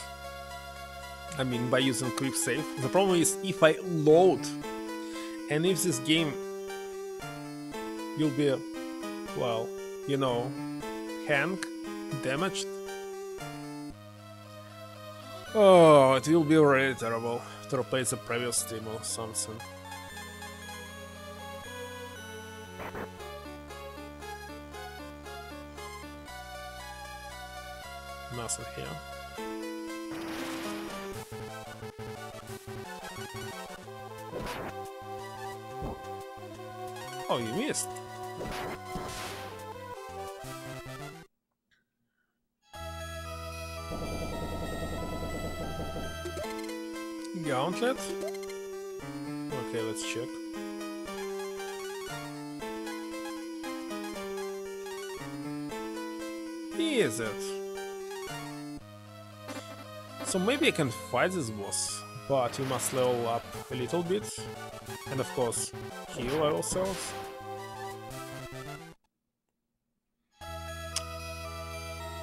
I mean, by using quick save. The problem is if I load, and if this game will be, well, you know, damaged. Oh, it will be really terrible to replace the previous stream or something. Nothing here. Oh, you missed. Gauntlet? Okay, let's check. Is it? So maybe I can fight this boss, but we must level up a little bit, and of course heal ourselves.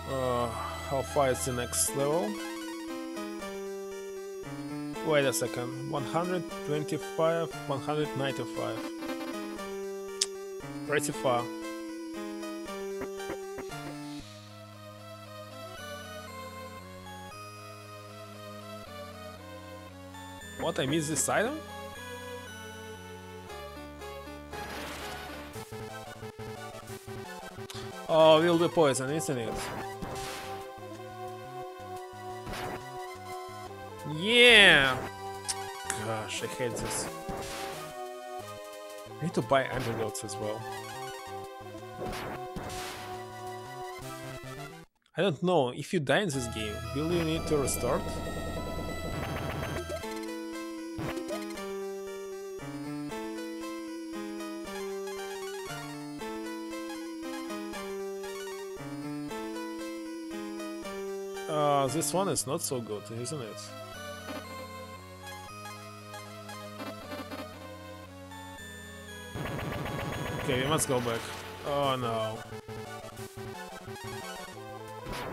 How far is the next level? Wait a second, 125, 195. Pretty far. What, I missed this item? Oh, will be poison, isn't it? Yeah! Gosh, I hate this. I need to buy antidotes as well. I don't know, if you die in this game, will you need to restart? This one is not so good, isn't it? Okay, we must go back. Oh no.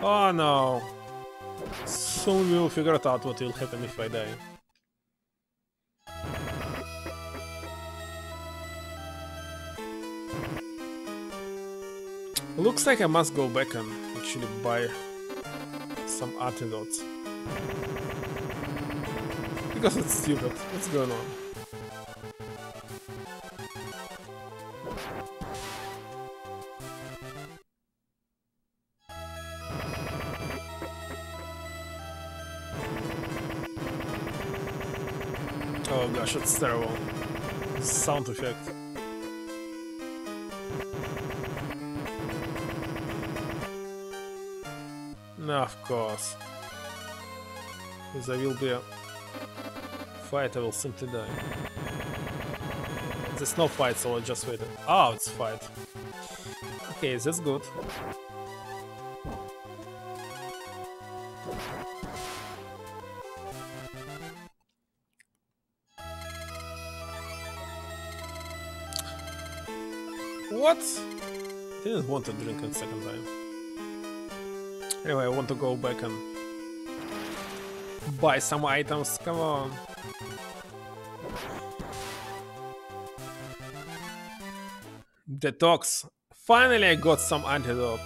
Oh no. Soon we will figure it out what will happen if I die. Looks like I must go back and actually buy some antidotes. Because it's stupid. What's going on? Oh gosh, it's terrible. Sound effect. No, of course. If there will be a fight, I will simply die. There's no fight, so I'll just wait. Oh, it's fight. Okay, that's good. What? Didn't want to drink it second time. Anyway, I want to go back and buy some items. Come on. Detox. Finally, I got some antidote.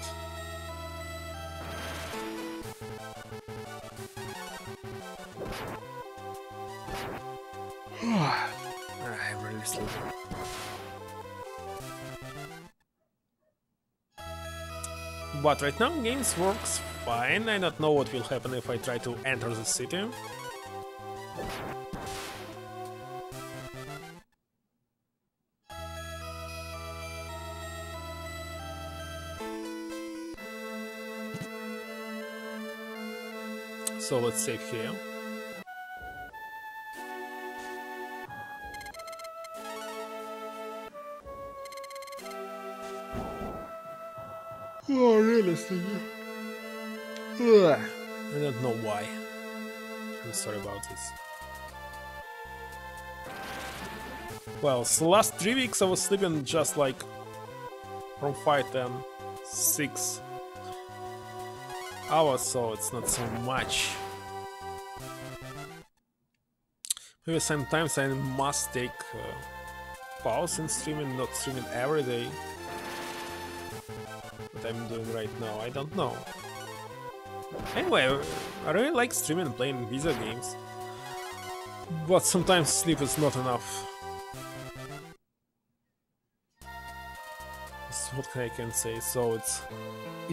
I'm really sleepy. But right now, games works fine. I don't know what will happen if I try to enter the city. So let's save here. Oh, really? I don't know why. I'm sorry about this. Well, the last 3 weeks I was sleeping just like from 5 and 6 hours, so it's not so much. Maybe sometimes I must take pause in streaming, not streaming every day. What I'm doing right now, I don't know. Anyway, I really like streaming and playing video games, but sometimes sleep is not enough. That's what I can say. So it's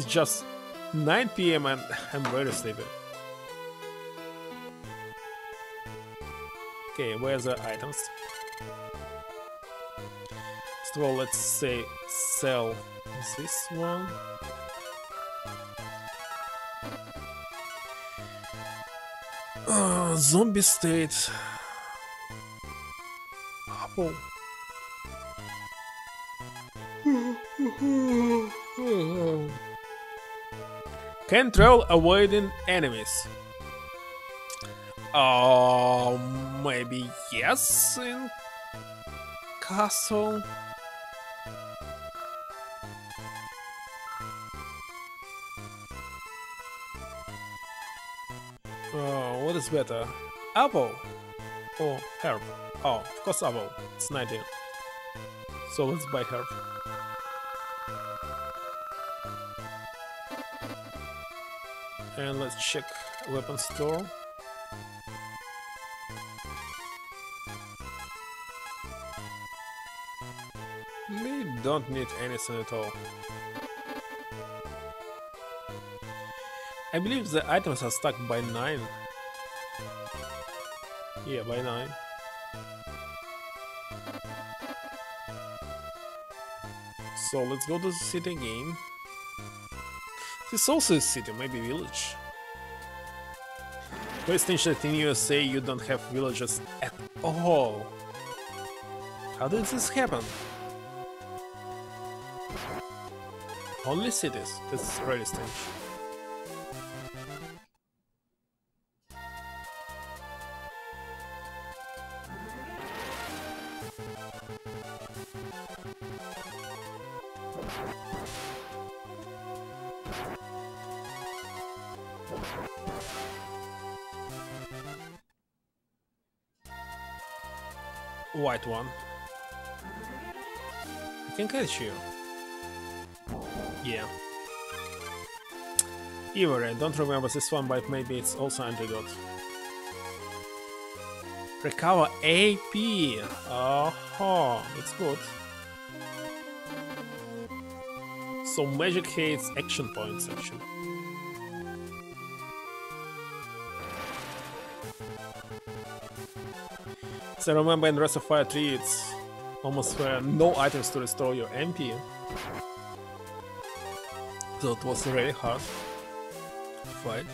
just 9 PM and I'm very sleepy. Okay, where's the items? First of all, let's say sell this one. Zombie state. Apple. Can travel avoiding enemies. Maybe yes in castle. What is better? Apple or herb? Oh, of course apple. It's 19. So let's buy herb. And let's check weapon store. We don't need anything at all. I believe the items are stuck by 9. Yeah, by 9. So let's go to the city again. This also is city, maybe village. Very strange that in USA you don't have villages at all. How did this happen? Only cities. That's really strange. White one. I can catch you. Yeah. Either I don't remember this one, but maybe it's also antidote. Recover AP. Oh, it's good. So magic hates action points actually. So I remember in Breath of Fire 3 it's almost no items to restore your MP. So it was really hard to fight.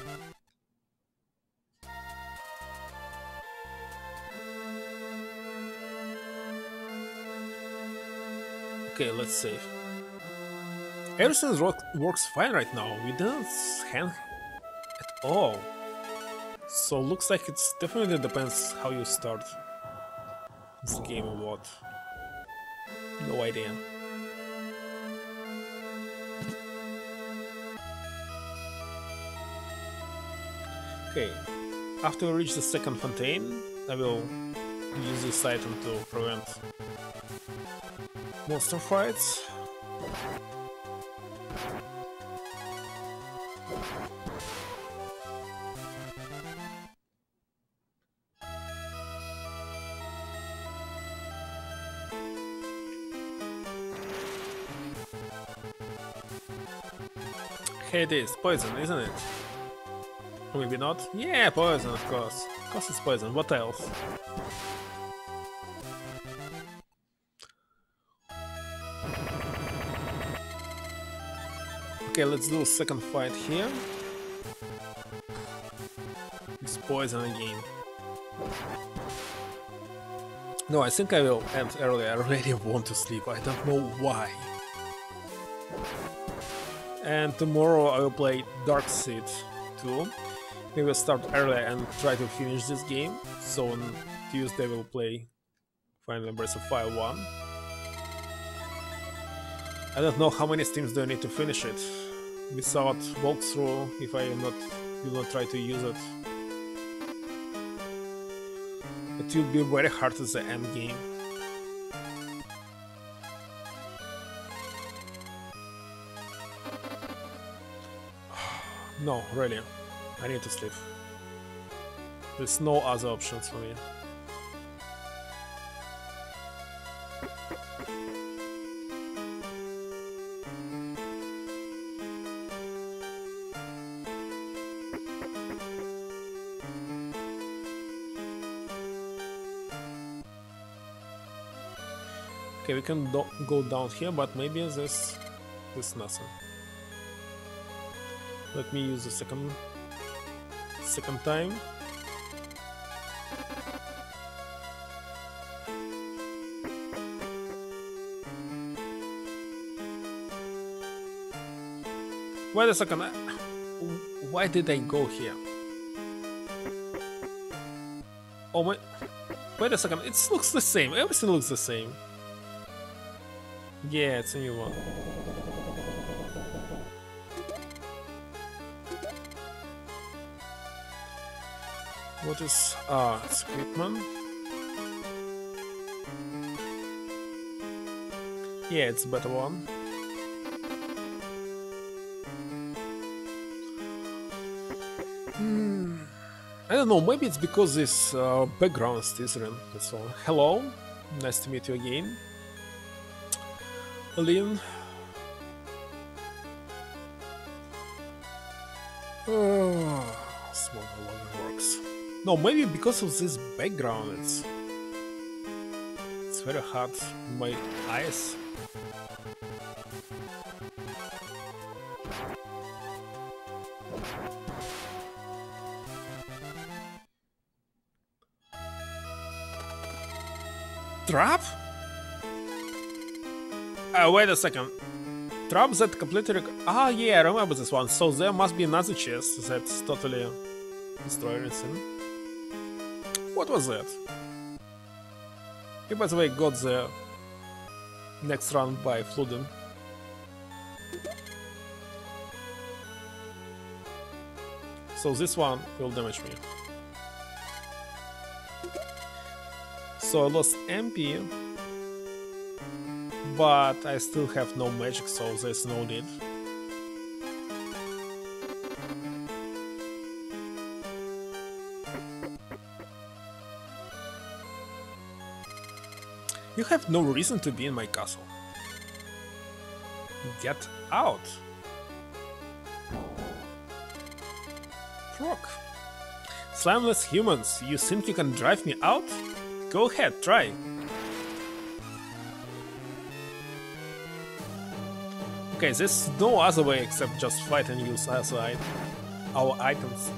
Okay, let's save. Everything works fine right now. We didn't hang at all. So looks like it definitely depends how you start this game or what. No idea. Okay, after we reach the second fontaine, I will use this item to prevent monster fights. Okay, it is poison, isn't it? Or maybe not? Yeah, poison, of course. Of course it's poison. What else? Okay, let's do a second fight here. It's poison again. No, I think I will end early. I really want to sleep. I don't know why. And tomorrow I will play Dark Seed 2. Maybe I'll start early and try to finish this game. So on Tuesday we'll play Final Breath of Fire 1. I don't know how many streams do I need to finish it without walkthrough if I will not try to use it. It will be very hard at the end game. No, really. I need to sleep. There's no other options for me. Okay, we can go down here, but maybe there's nothing. Let me use the second time. Wait a second. Why did I go here? Oh my! Wait a second. It looks the same. Everything looks the same. Yeah, it's a new one. What is it's equipment? Yeah, it's a better one. I don't know, maybe it's because this background is different, that's all. Hello, nice to meet you again. Aline. Small no longer works. No, maybe because of this background, it's very hard on my eyes. Trap? Wait a second. Trap that completely... Ah, yeah, I remember this one. So there must be another chest that's totally destroyed everything. What was that? He, by the way, got the next round by flooding. So this one will damage me. So I lost MP, but I still have no magic, so there's no need. You have no reason to be in my castle. Get out. Proc. Slimeless humans, you think you can drive me out? Go ahead, try. Okay, there's no other way except just fight and use our items.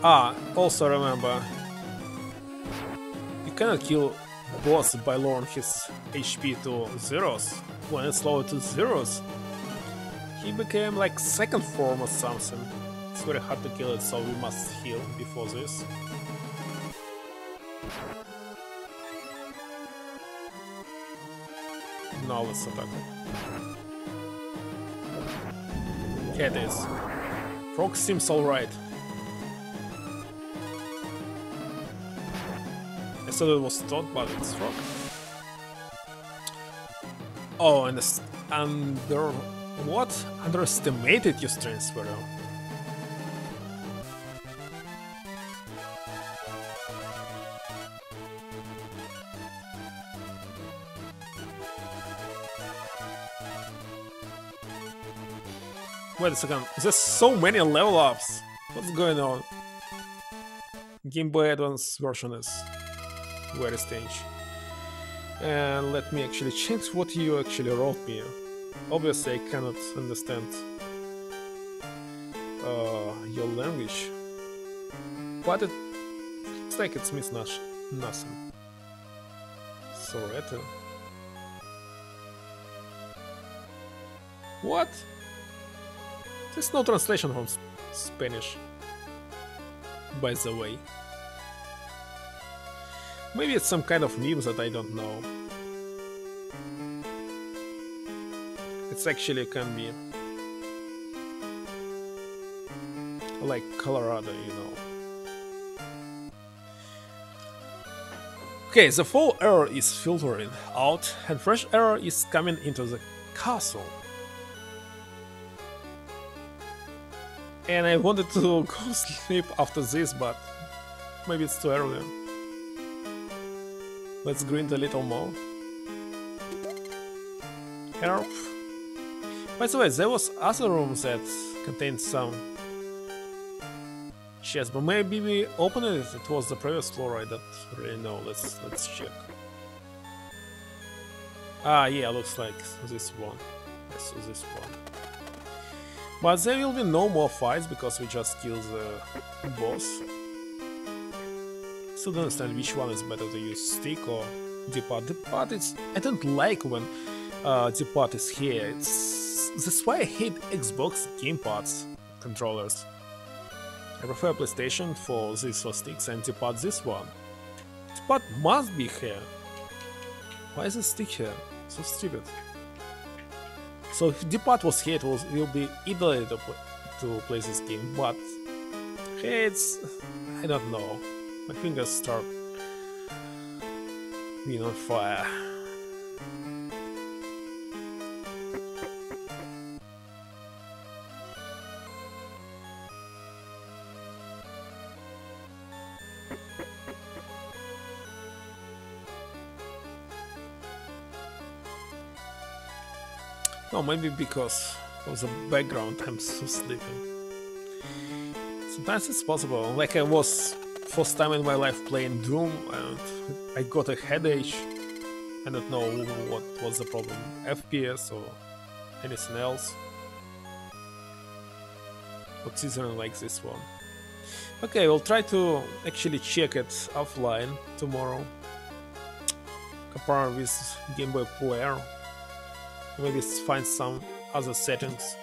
Ah, also remember, you cannot kill boss by lowering his HP to zeros. When it's lowered to zeros, he became like second form or something. It's very hard to kill it, so we must heal before this. Now let's attack. Here it is. Frog seems alright. I thought it was Toad, but it's Frog. Oh, and underestimated your strength, Sparrow. Wait a second, there's so many level ups. What's going on? Game Boy Advance version is very strange. And let me actually check what you actually wrote me. Obviously I cannot understand your language, but it looks like it means nothing. Sorry. What? There's no translation from Spanish, by the way. Maybe it's some kind of meme that I don't know. It's actually can be like Colorado, you know. Okay, the fall air is filtering out and fresh air is coming into the castle. And I wanted to go sleep after this, but maybe it's too early. Let's grind a little more. Help. By the way, there was other rooms that contained some chests, but maybe we opened it. It was the previous floor. I don't really know. Let's check. Ah, yeah, looks like this one. Yes, this one. But there will be no more fights because we just killed the boss. Still don't understand which one is better to use, stick or D-pad. D-pad is... I don't like when D-pad is here. That's why I hate Xbox gamepads controllers. I prefer PlayStation for these for sticks and D-pad this one. D-pad must be here. Why is it stick here? So stupid. So if D-pad was here, it will be easy to play this game, but hey, it's... I don't know. My fingers start being on fire. No, maybe because of the background I'm so sleepy. Sometimes it's possible, like I was first time in my life playing Doom, and I got a headache. I don't know what was the problem, FPS or anything else. But season like this one. Okay, we'll try to actually check it offline tomorrow. Compare with Game Boy Player. Maybe find some other settings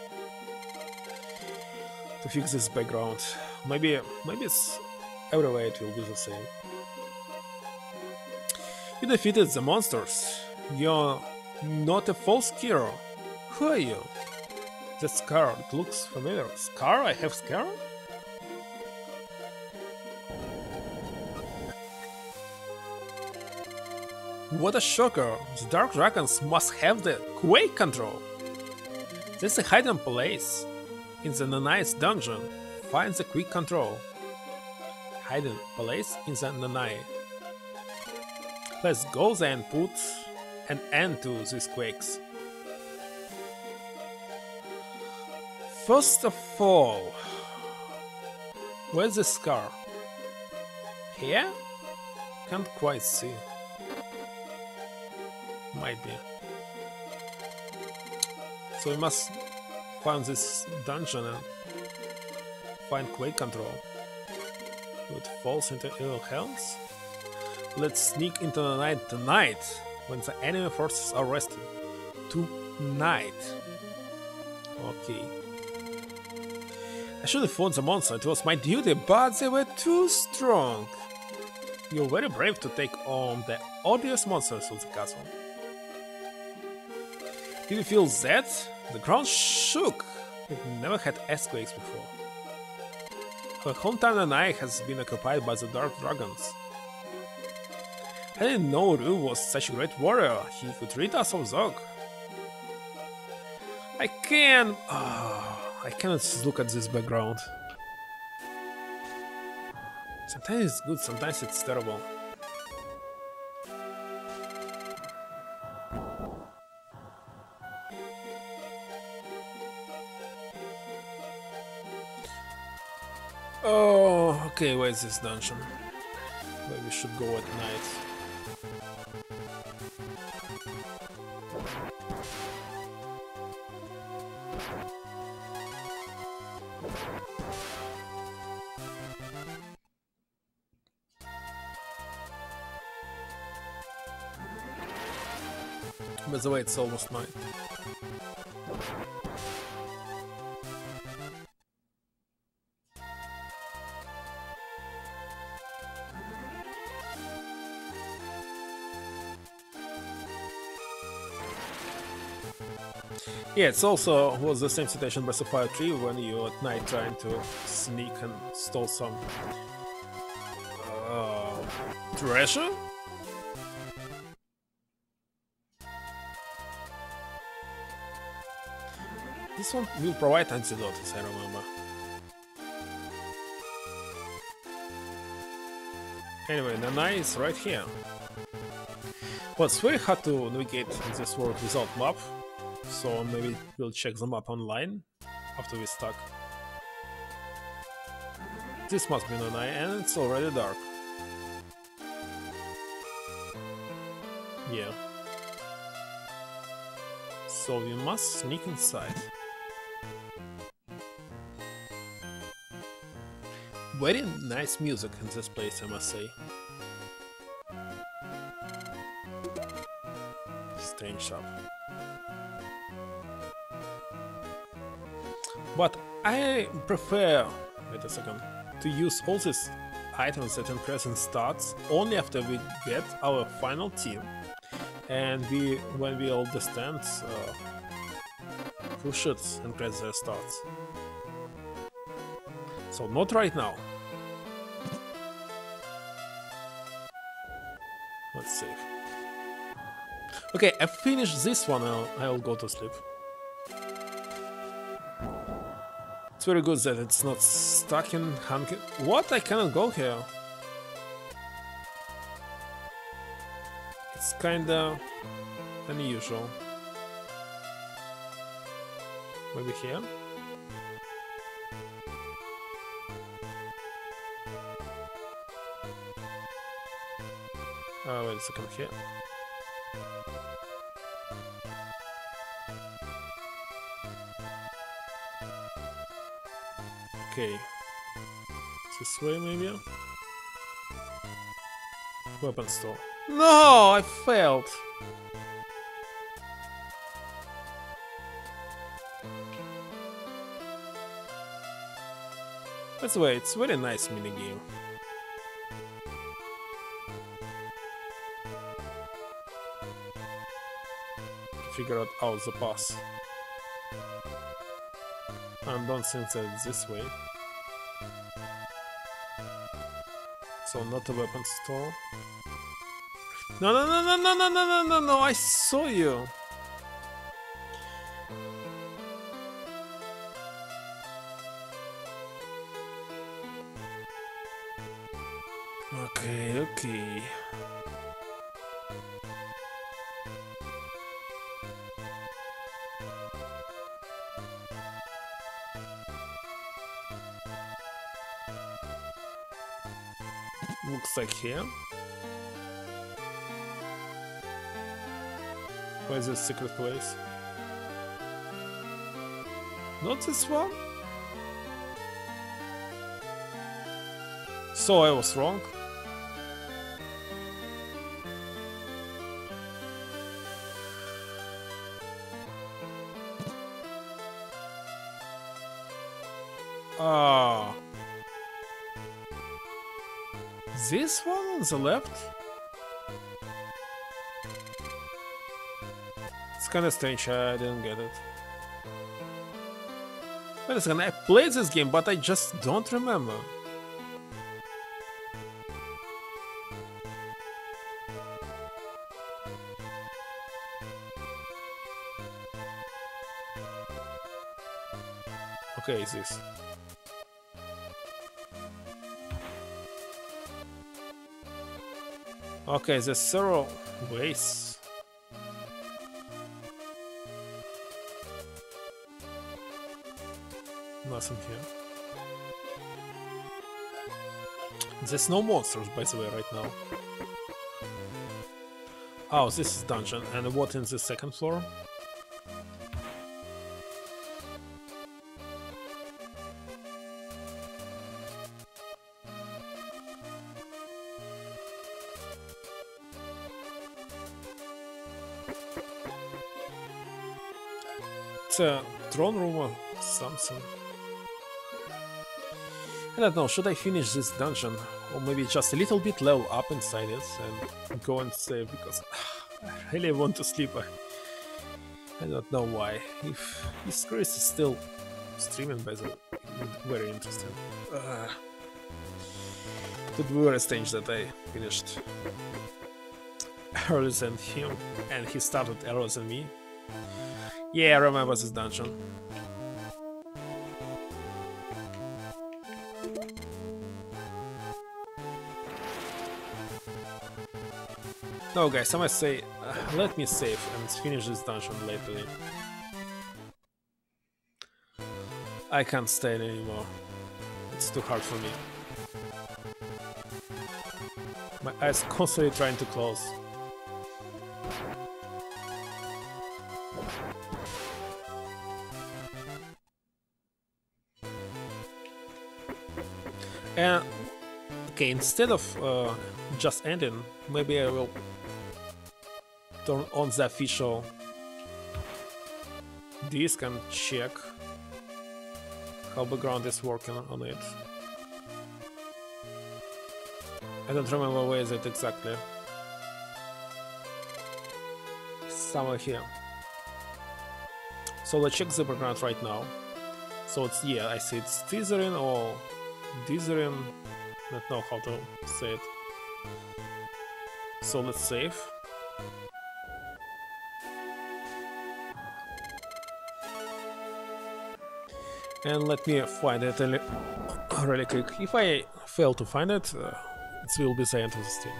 to fix this background. Maybe it's everywhere it will be the same. You defeated the monsters. You're not a false hero. Who are you? That scar, it looks familiar. Scar? I have scar? What a shocker! The Dark Dragons must have the Quake control! There's a hidden place. In the Nanai's dungeon, find the Quake control. Hidden place in the Nanai. Let's go there and put an end to these quakes. First of all, where's the scar? Here? Can't quite see. Might be. So we must find this dungeon and find Quake control. It falls into evil hands. Let's sneak into the night tonight when the enemy forces are resting. Tonight. Okay. I should have fought the monster, it was my duty, but they were too strong. You're very brave to take on the odious monsters of the castle. Did you feel that? The ground shook. We've never had earthquakes before. Her hometown and I has been occupied by the Dark Dragons. I didn't know Ryu was such a great warrior. He could rid us of Zog. I cannot look at this background. Sometimes it's good, sometimes it's terrible. Oh, okay, where's this dungeon? Maybe we should go at night. By the way, it's almost night. Yeah, it's also was the same situation by Sapphire 3 when you at night trying to sneak and stole some treasure? This one will provide antidote, as I remember. Anyway, Nanai is right here. Well, it's very hard to navigate in this world without map, so maybe we'll check the map online after we're stuck. This must be Nanai, and it's already dark. Yeah. So we must sneak inside. Very nice music in this place, I must say. Strange shop. But I prefer, wait a second, to use all these items that increase in stats only after we get our final team and when we understand who should increase their stats. So not right now. Let's save. Okay, I finished this one, I'll go to sleep. It's very good that it's not stuck in Hanky. What? I cannot go here. It's kinda unusual. Maybe here? Wait a second here. Okay. This way, maybe? Weapon store. No, I failed. That's why it's very nice minigame. Figure out the pass. I don't think that it's this way. So not a weapon store. No, no, no, no, no, no, no, no, no, no, I saw you. Okay, okay. Looks like here. Where's the secret place? Not this one? So I was wrong. Ah. This one on the left? It's kinda strange, I didn't get it. Wait a second, I played this game, but I just don't remember. Okay, it's this. Okay, there's several ways. Nothing here. There's no monsters, by the way, right now. Oh, this is dungeon. And what in the second floor? It's a throne room or something. I don't know, should I finish this dungeon? Or maybe just a little bit level up inside it and go and save, because I really want to sleep. I don't know why. If Chris is still streaming, by the way, very interesting. It would be very strange that I finished earlier than him and he started earlier than me. Yeah, I remember this dungeon. No, guys, I must say, let me save and finish this dungeon later. I can't stay anymore. It's too hard for me. My eyes constantly trying to close. And okay, instead of just ending, maybe I will turn on the official disk and check how background is working on it. I don't remember where is it exactly. Somewhere here. So let's check the background right now. So it's, yeah, I see it's teasering or dithering. I don't know how to say it. So let's save. And let me find it really quick. If I fail to find it, it will be the end of the stream.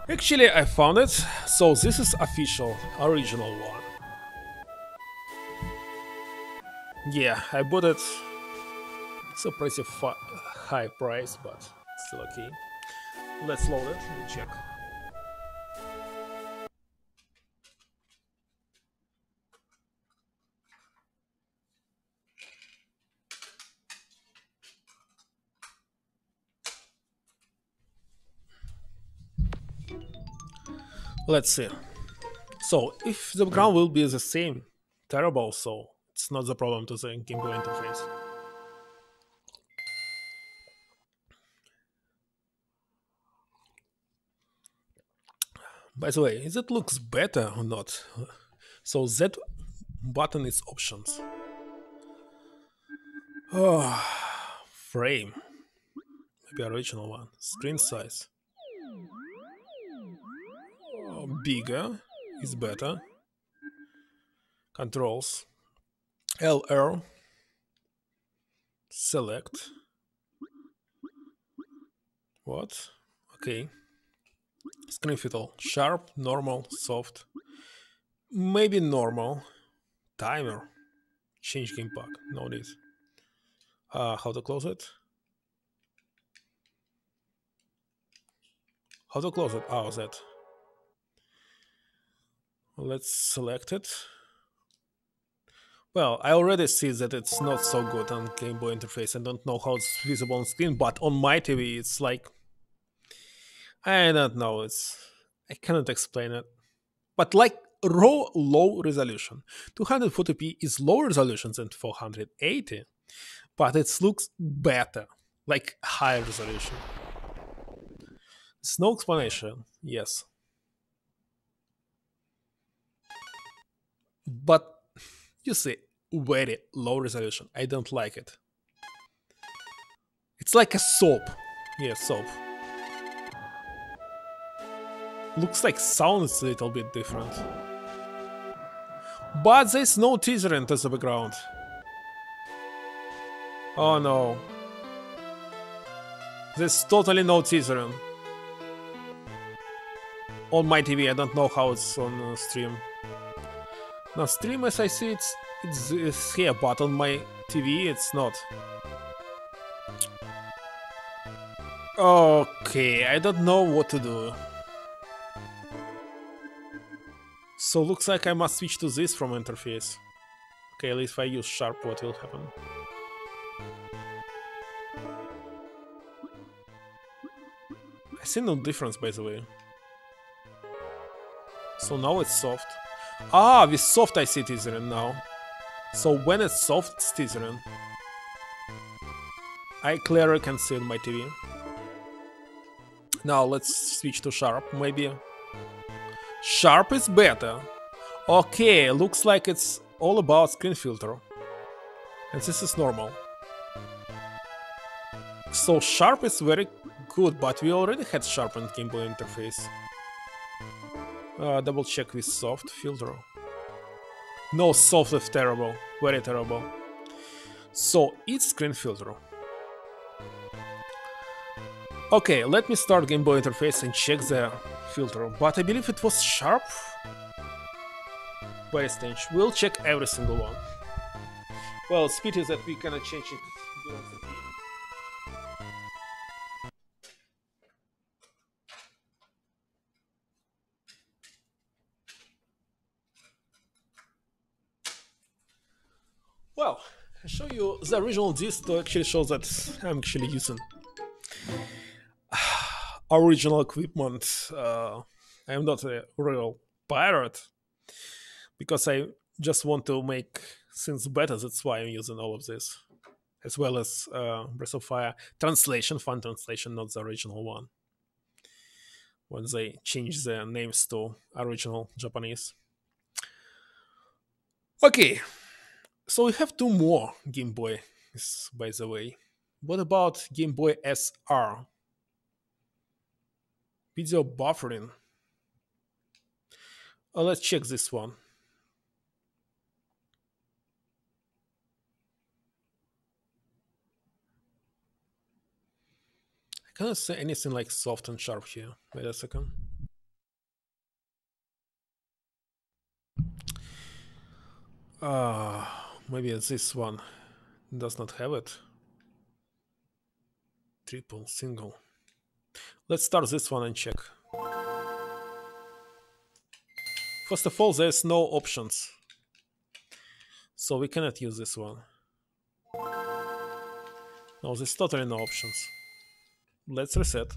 Actually, I found it. So this is official, original one. Yeah, I bought it. It's a pretty high price, but still okay. Let's load it and check. Let's see. So if the background will be the same, terrible, so it's not the problem to the Game Boy interface. By the way, is it looks better or not? So that button is options. Oh, frame. Maybe original one. Screen size. Bigger is better. Controls. LR. Select. What? Okay. Screen fiddle. Sharp, normal, soft. Maybe normal. Timer. Change game pack. No need. How to close it? How to close it? Oh, that. Let's select it. Well, I already see that it's not so good on Game Boy interface. I don't know how it's visible on screen, but on my TV, it's like I don't know. I cannot explain it. But like raw low resolution, 240p is lower resolution than 480, but it looks better, like high resolution. It's no explanation. Yes, but you see, very low resolution. I don't like it. It's like a soap. Yeah, soap. Looks like sounds a little bit different. But there's no teaser into the background. Oh no. There's totally no teaser on my TV. I don't know how it's on stream. Now stream as I see it's here, but on my TV it's not. Okay, I don't know what to do. So looks like I must switch to this from interface. Okay, at least if I use sharp, what will happen? I see no difference, by the way. So now it's soft. Ah, with soft I see teasering now. So when it's soft, it's teasering. I clearly can see it on my TV. Now let's switch to sharp, maybe. Sharp is better. Okay, looks like it's all about screen filter. And this is normal. So sharp is very good, but we already had sharp in Game Boy interface. Double check with soft filter. No, soft is terrible. Very terrible. So it's screen filter. Okay, let me start Game Boy interface and check the filter. But I believe it was sharp. Very strange. We'll check every single one. Well, it's pity that we cannot change it during the game. Well, I'll show you the original disc to actually show that I'm actually using original equipment. I'm not a real pirate because I just want to make things better. That's why I'm using all of this, as well as Breath of Fire translation, fun translation, not the original one. When they change their names to original Japanese. Okay, so we have two more Game Boy, by the way. What about Game Boy SR? Video buffering. Let's check this one. I cannot say anything like soft and sharp here. Wait a second. Maybe this one does not have it. Triple, single. Let's start this one and check. First of all, there's no options. So we cannot use this one. No, there's totally no options. Let's reset.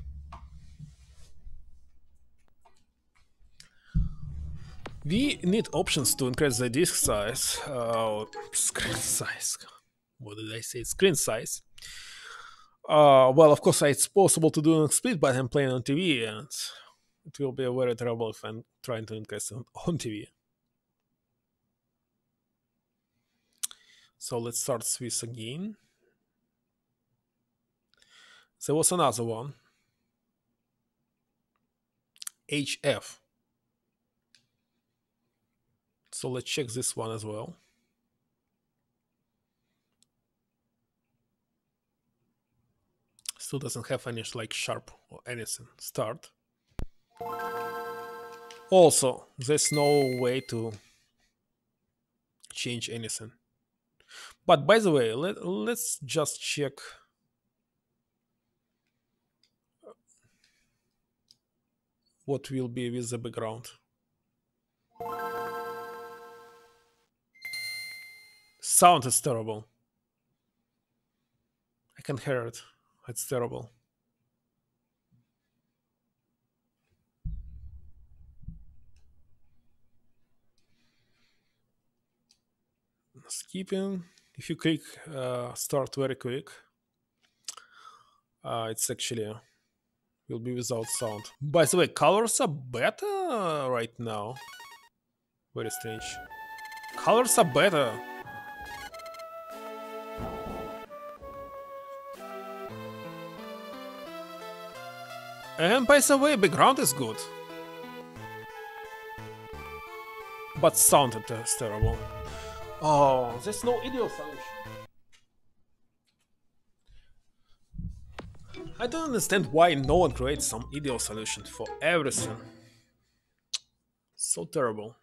We need options to increase the disk size. Screen size. What did I say? Screen size. Well, of course, it's possible to do a split, but I'm playing on TV, and it will be very terrible if I'm trying to increase on TV. So let's start Swiss again. There was another one. HF. So let's check this one as well. Still doesn't have any like sharp or anything. Start. Also, there's no way to change anything. But by the way, let's just check what will be with the background. Sound is terrible. I can hear it. It's terrible. Skipping. If you click start very quick, it's actually will be without sound. By the way, colors are better right now. Very strange. Colors are better. And by the way, background is good. But sound is terrible. Oh, there's no ideal solution. I don't understand why no one creates some ideal solution for everything. So terrible.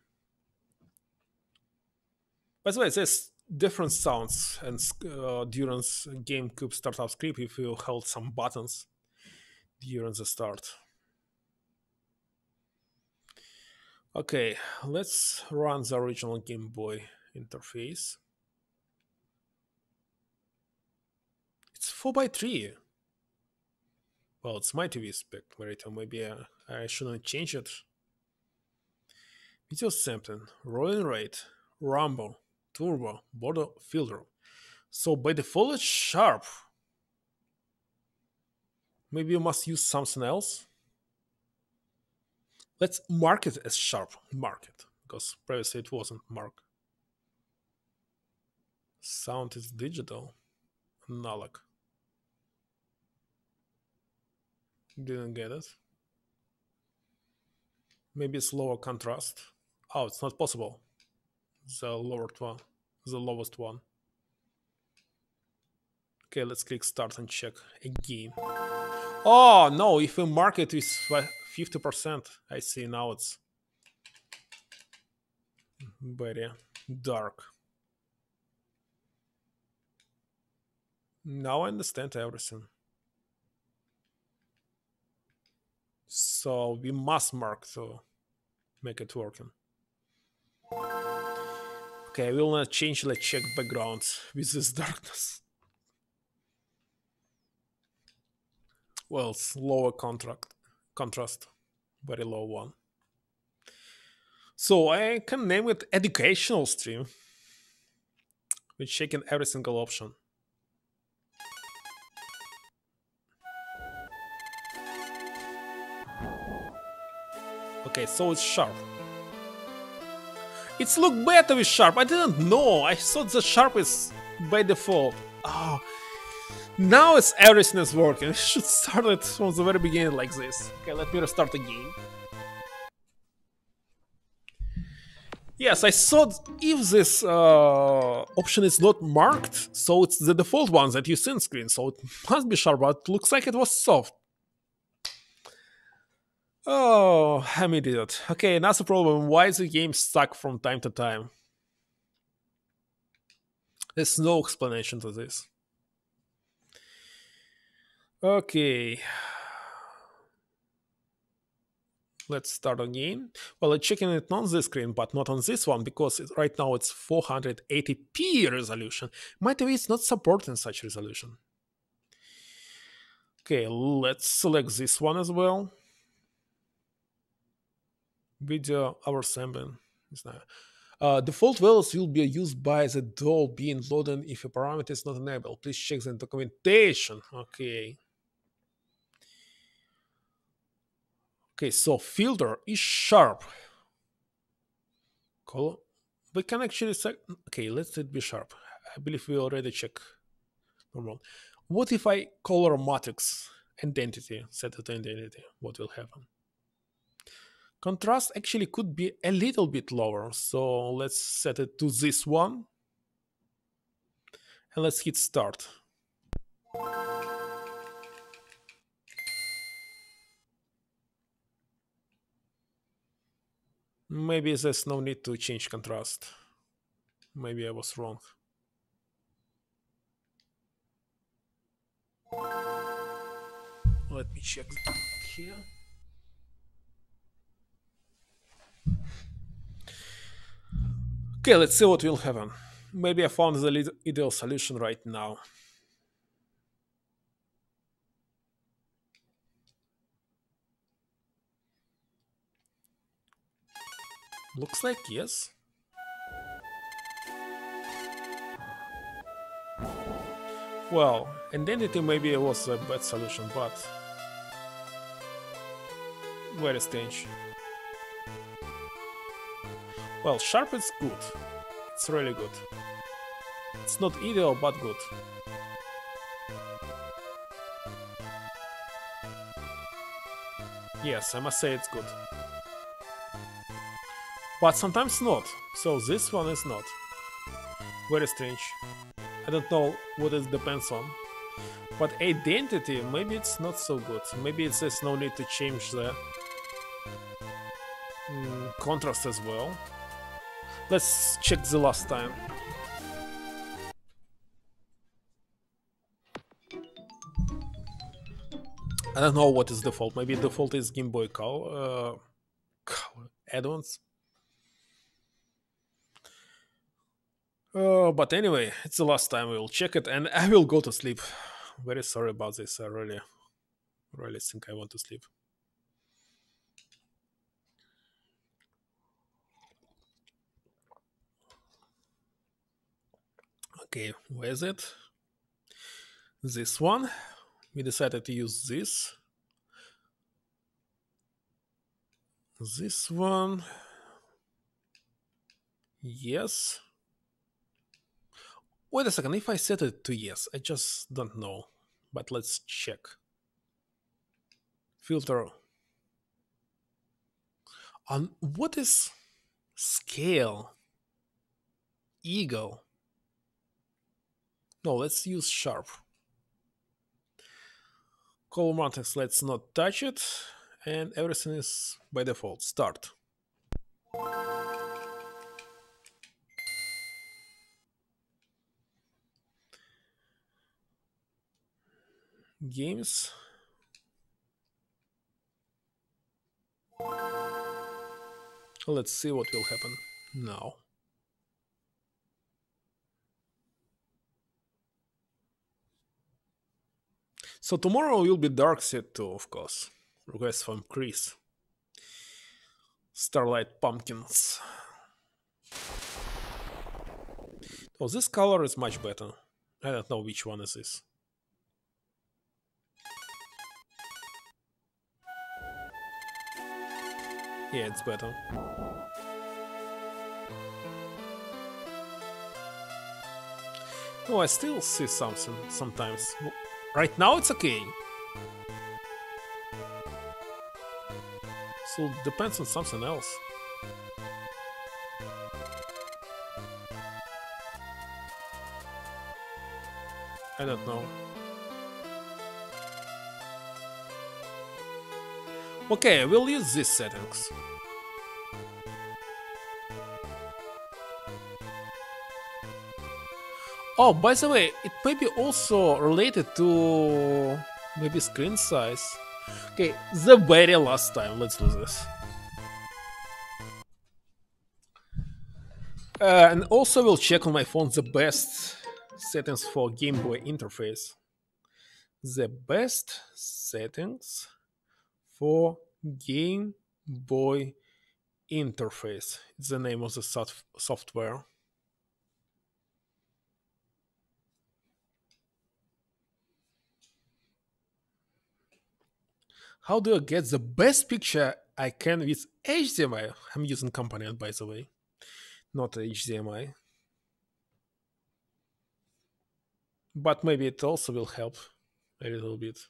By the way, there's different sounds and during GameCube startup script if you hold some buttons during the start. Okay, let's run the original Game Boy interface. It's 4:3. Well, it's my TV spec later. Maybe I shouldn't change it. Video sampling, rolling rate, rumble, turbo, border filter. So by default it's sharp. Maybe you must use something else. Let's mark it as sharp. Mark it, because previously it wasn't marked. Sound is digital. Analog. Didn't get it. Maybe it's lower contrast. Oh, it's not possible. The lowest one. The lowest one. Okay, let's click start and check again. Oh no, if we mark it with 50%, I see now it's very dark. Now I understand everything. So we must mark to make it working. Okay, I will not change. Let's check backgrounds with this darkness. Well, it's lower contrast, very low one. So I can name it educational stream with checking every single option. Okay, so it's sharp. It's look better with sharp. I didn't know. I thought the sharp is by default. Oh, now it's everything is working. I should start it from the very beginning like this. Okay, let me restart again. Yes, I thought if this option is not marked, so it's the default one that you see on screen, so it must be sharp, but it looks like it was soft. Oh, I'm idiot. Okay, another problem. Why is the game stuck from time to time? There's no explanation to this. Okay. Let's start again. Well, I'm checking it on this screen, but not on this one, because right now it's 480p resolution. My TV is not supporting such resolution. Okay, let's select this one as well. Video oversampling. Default values will be used by the doll being loaded if a parameter is not enabled. Please check the documentation. Okay. Okay, so filter is sharp. Color. We can actually set. Okay, let it be sharp. I believe we already check normal. What if I color matrix identity, set it to identity? What will happen? Contrast actually could be a little bit lower, so let's set it to this one. And let's hit start. Maybe there's no need to change contrast. Maybe I was wrong. Let me check here. Okay, let's see what will happen. Maybe I found the ideal solution right now. Looks like yes. Well, identity maybe was a bad solution, but very strange. Well, sharp is good. It's really good. It's not ideal, but good. Yes, I must say it's good. But sometimes not. So this one is not. Very strange. I don't know what it depends on. But identity, maybe it's not so good. Maybe there's no need to change the contrast as well. Let's check the last time. I don't know what is default. Maybe default is Game Boy Color add-ons. But anyway, it's the last time we will check it, and I will go to sleep. Very sorry about this. I really think I want to sleep. Okay, where is it? This one. We decided to use this. This one. Yes. Wait a second, if I set it to yes, I just don't know. But let's check. Filter. On what is scale? Eagle. No, let's use sharp. Color matrix, let's not touch it. And everything is by default. Start. Games. Let's see what will happen now. So tomorrow will be Darkseid 2, of course. Request from Chris. Starlight Pumpkins. Oh, this color is much better. I don't know which one is this. Yeah, it's better. Oh, I still see something sometimes. Right now it's okay. So it depends on something else. I don't know. Okay, we'll use these settings. Oh, by the way, it may be also related to maybe screen size. Okay, the very last time, let's do this. And also we'll check on my phone the best settings for Game Boy interface. The best settings for Game Boy interface. It's the name of the software. How do I get the best picture I can with HDMI? I'm using component, by the way, not HDMI. But maybe it also will help a little bit.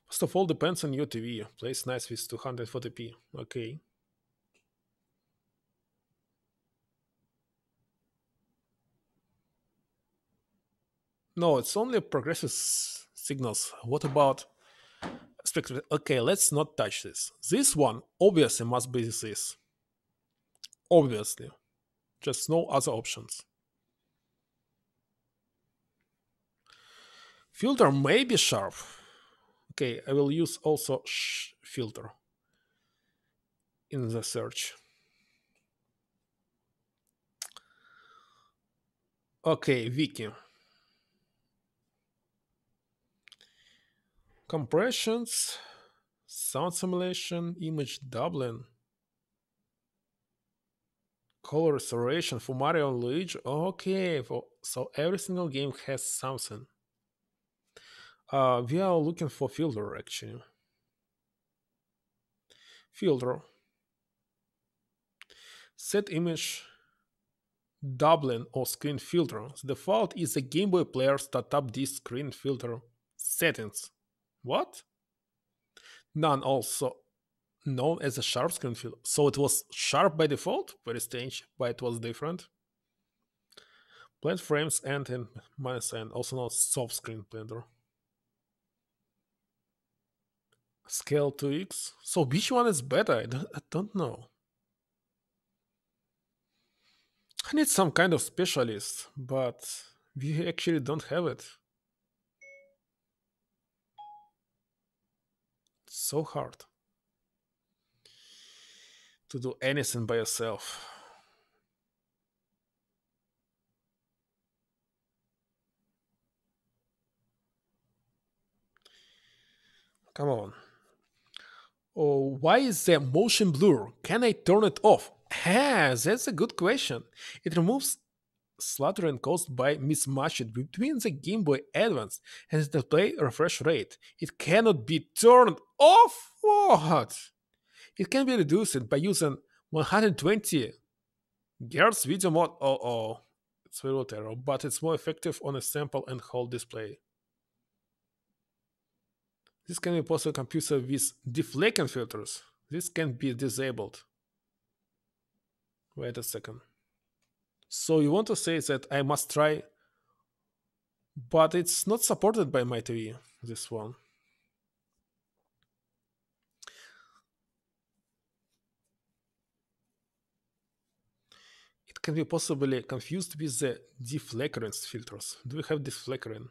First of all, depends on your TV. Plays nice with 240p. Okay. No, it's only progressive signals. What about spectrum? Okay, let's not touch this. This one obviously must be this. Obviously. Just no other options. Filter may be sharp. Okay, I will use also filter in the search. Okay, wiki. Compressions, sound simulation, image doubling, color restoration for Mario and Luigi. Okay, so every single game has something. We are looking for filter actually. Filter. Set image doubling or screen filter. The default is the Game Boy player startup this screen filter settings. What? None also known as a sharp screen filter. So it was sharp by default? Very strange, but it was different. Blend frames and in minus n, also known as soft screen blender. Scale 2x. So which one is better? I don't know. I need some kind of specialist, but we actually don't have it. It's so hard to do anything by yourself. Come on. Oh, why is there motion blur? Can I turn it off? Ah, that's a good question. It removes sluttering caused by mismatched between the Game Boy Advance and the display refresh rate. It cannot be turned off. What? It can be reduced by using 120 Hz video mode. Oh, it's very terrible, but it's more effective on a sample and hold display. This can be possible computer with deflecting filters. This can be disabled. Wait a second. So you want to say that I must try, but it's not supported by my TV, this one. It can be possibly confused with the deflagrant filters. Do we have deflagrant?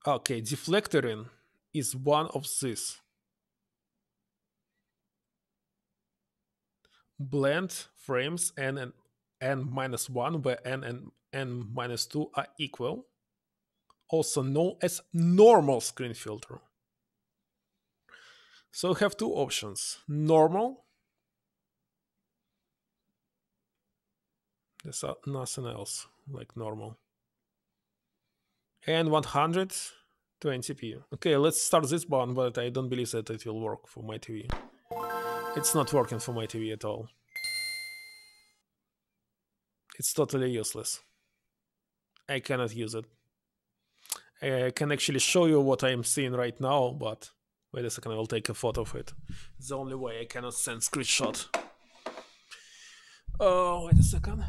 Okay, deflectoring is one of these. Blend frames n and n minus 1 where n and n minus 2 are equal, also known as normal screen filter. So we have two options. Normal. There's nothing else like normal. And 120p. Okay, let's start this one, but I don't believe that it will work for my TV. It's not working for my TV at all. It's totally useless. I cannot use it. I can actually show you what I'm seeing right now, but wait a second, I will take a photo of it. It's the only way I cannot send screenshot. Oh, wait a second.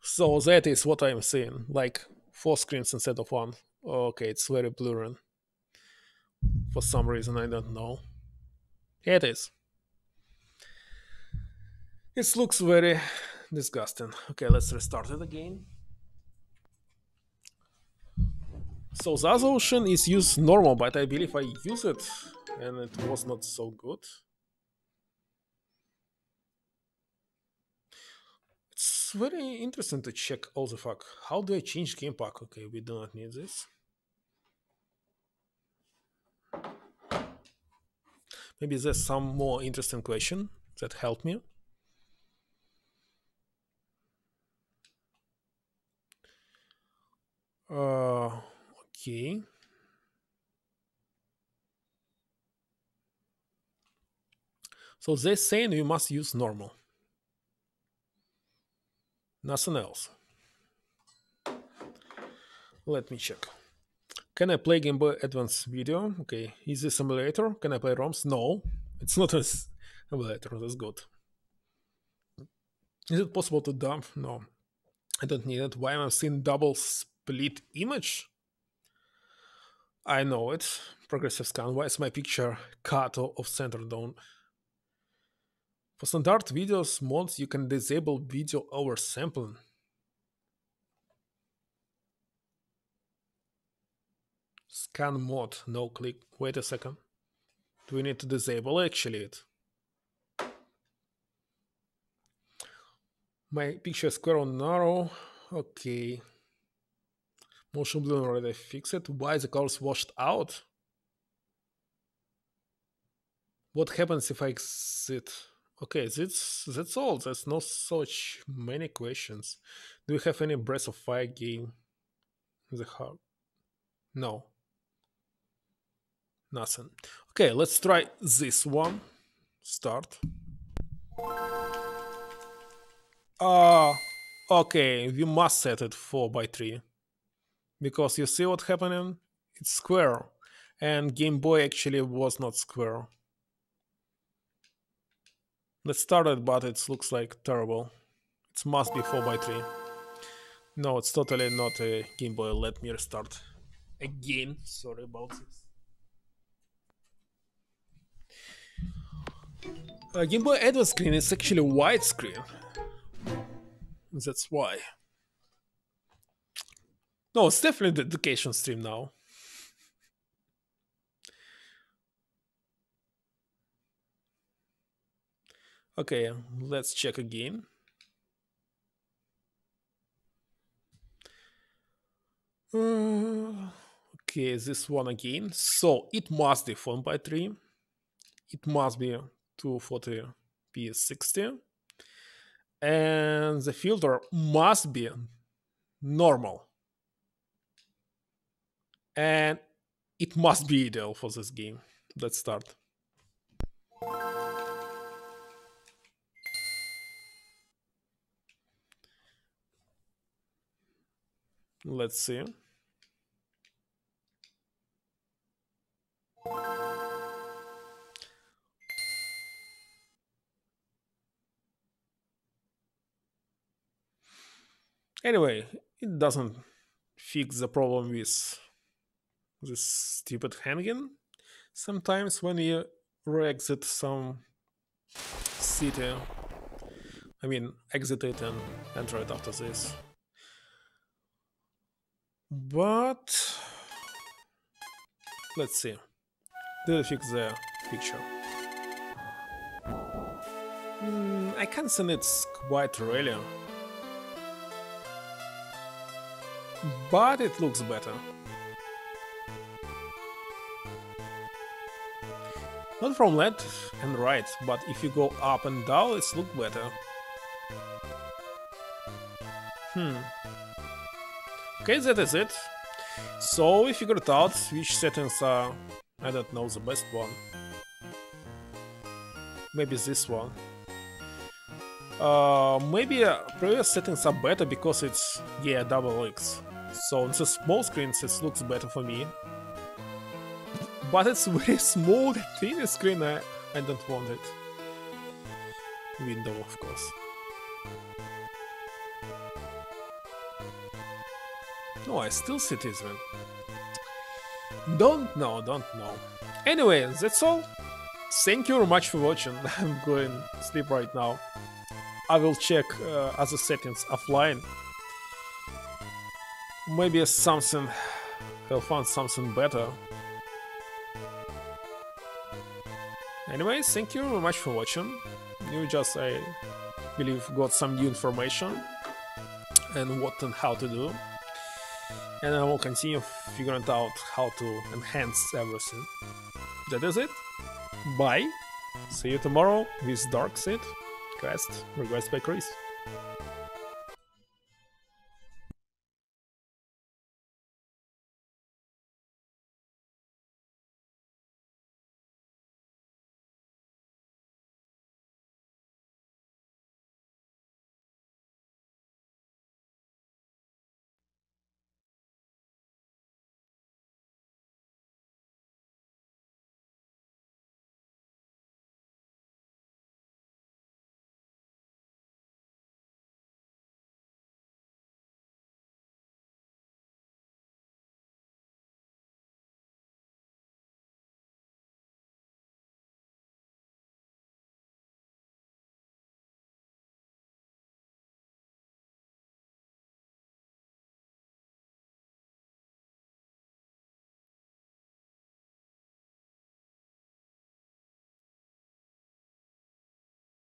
So that is what I'm seeing, like 4 screens instead of one. Okay, it's very blurry. For some reason, I don't know. Here it is. It looks very disgusting. Okay, let's restart it again. So the other option is use normal, but I believe I use it and it was not so good. It's very interesting to check all the fuck. How do I change game pack? Okay, we do not need this. Maybe there's some more interesting question that help me. Okay. So they're saying we must use normal. Nothing else. Let me check. Can I play Game Boy Advance video? Okay. Is this simulator? Can I play ROMs? No. It's not a simulator. That's good. Is it possible to dump? No. I don't need it. Why am I seeing double split image? I know it. Progressive scan. Why is my picture cut off center down? For standard videos mods, you can disable video oversampling. Scan mode, no click. Wait a second. Do we need to disable actually it? My picture is square or narrow. Okay. Motion blur already fixed it. Why the colors washed out? What happens if I exit? Okay, that's all. There's no such many questions. Do you have any Breath of Fire game? The heart? No. Nothing. Okay, let's try this one. Start. Okay, we must set it 4:3. Because you see what's happening? It's square. And Game Boy actually was not square. Let's start it, but it looks like terrible. It must be 4:3. No, it's totally not a Game Boy. Let me restart again. Sorry about this. Game Boy Advance screen is actually widescreen. That's why. No, it's definitely the education stream now. Okay, let's check again. Okay, this one again. So it must be 4:3. It must be 240p 60. And the filter must be normal. And it must be ideal for this game. Let's start. Let's see. Anyway, it doesn't fix the problem with this stupid hanging. Sometimes when you exit some city, I mean exit it and enter it after this. But let's see. Did it fix the picture? I can see it's quite really. But it looks better. Not from left and right, but if you go up and down, it looks better. Okay, that is it. So we figured out which settings are, I don't know, the best one. Maybe this one. Maybe previous settings are better because it's, yeah, double X. So on the small screens it looks better for me. But it's very small, tiny screen, I don't want it. Window, of course. No, I still citizen. Don't know. Anyway, that's all. Thank you very much for watching. I'm going to sleep right now. I will check other settings offline. Maybe something, I'll find something better. Anyway, thank you very much for watching. You just, I believe, got some new information and what and how to do. And I will continue figuring out how to enhance everything. That is it. Bye. See you tomorrow with Dark Seed Quest Regrets by Chris.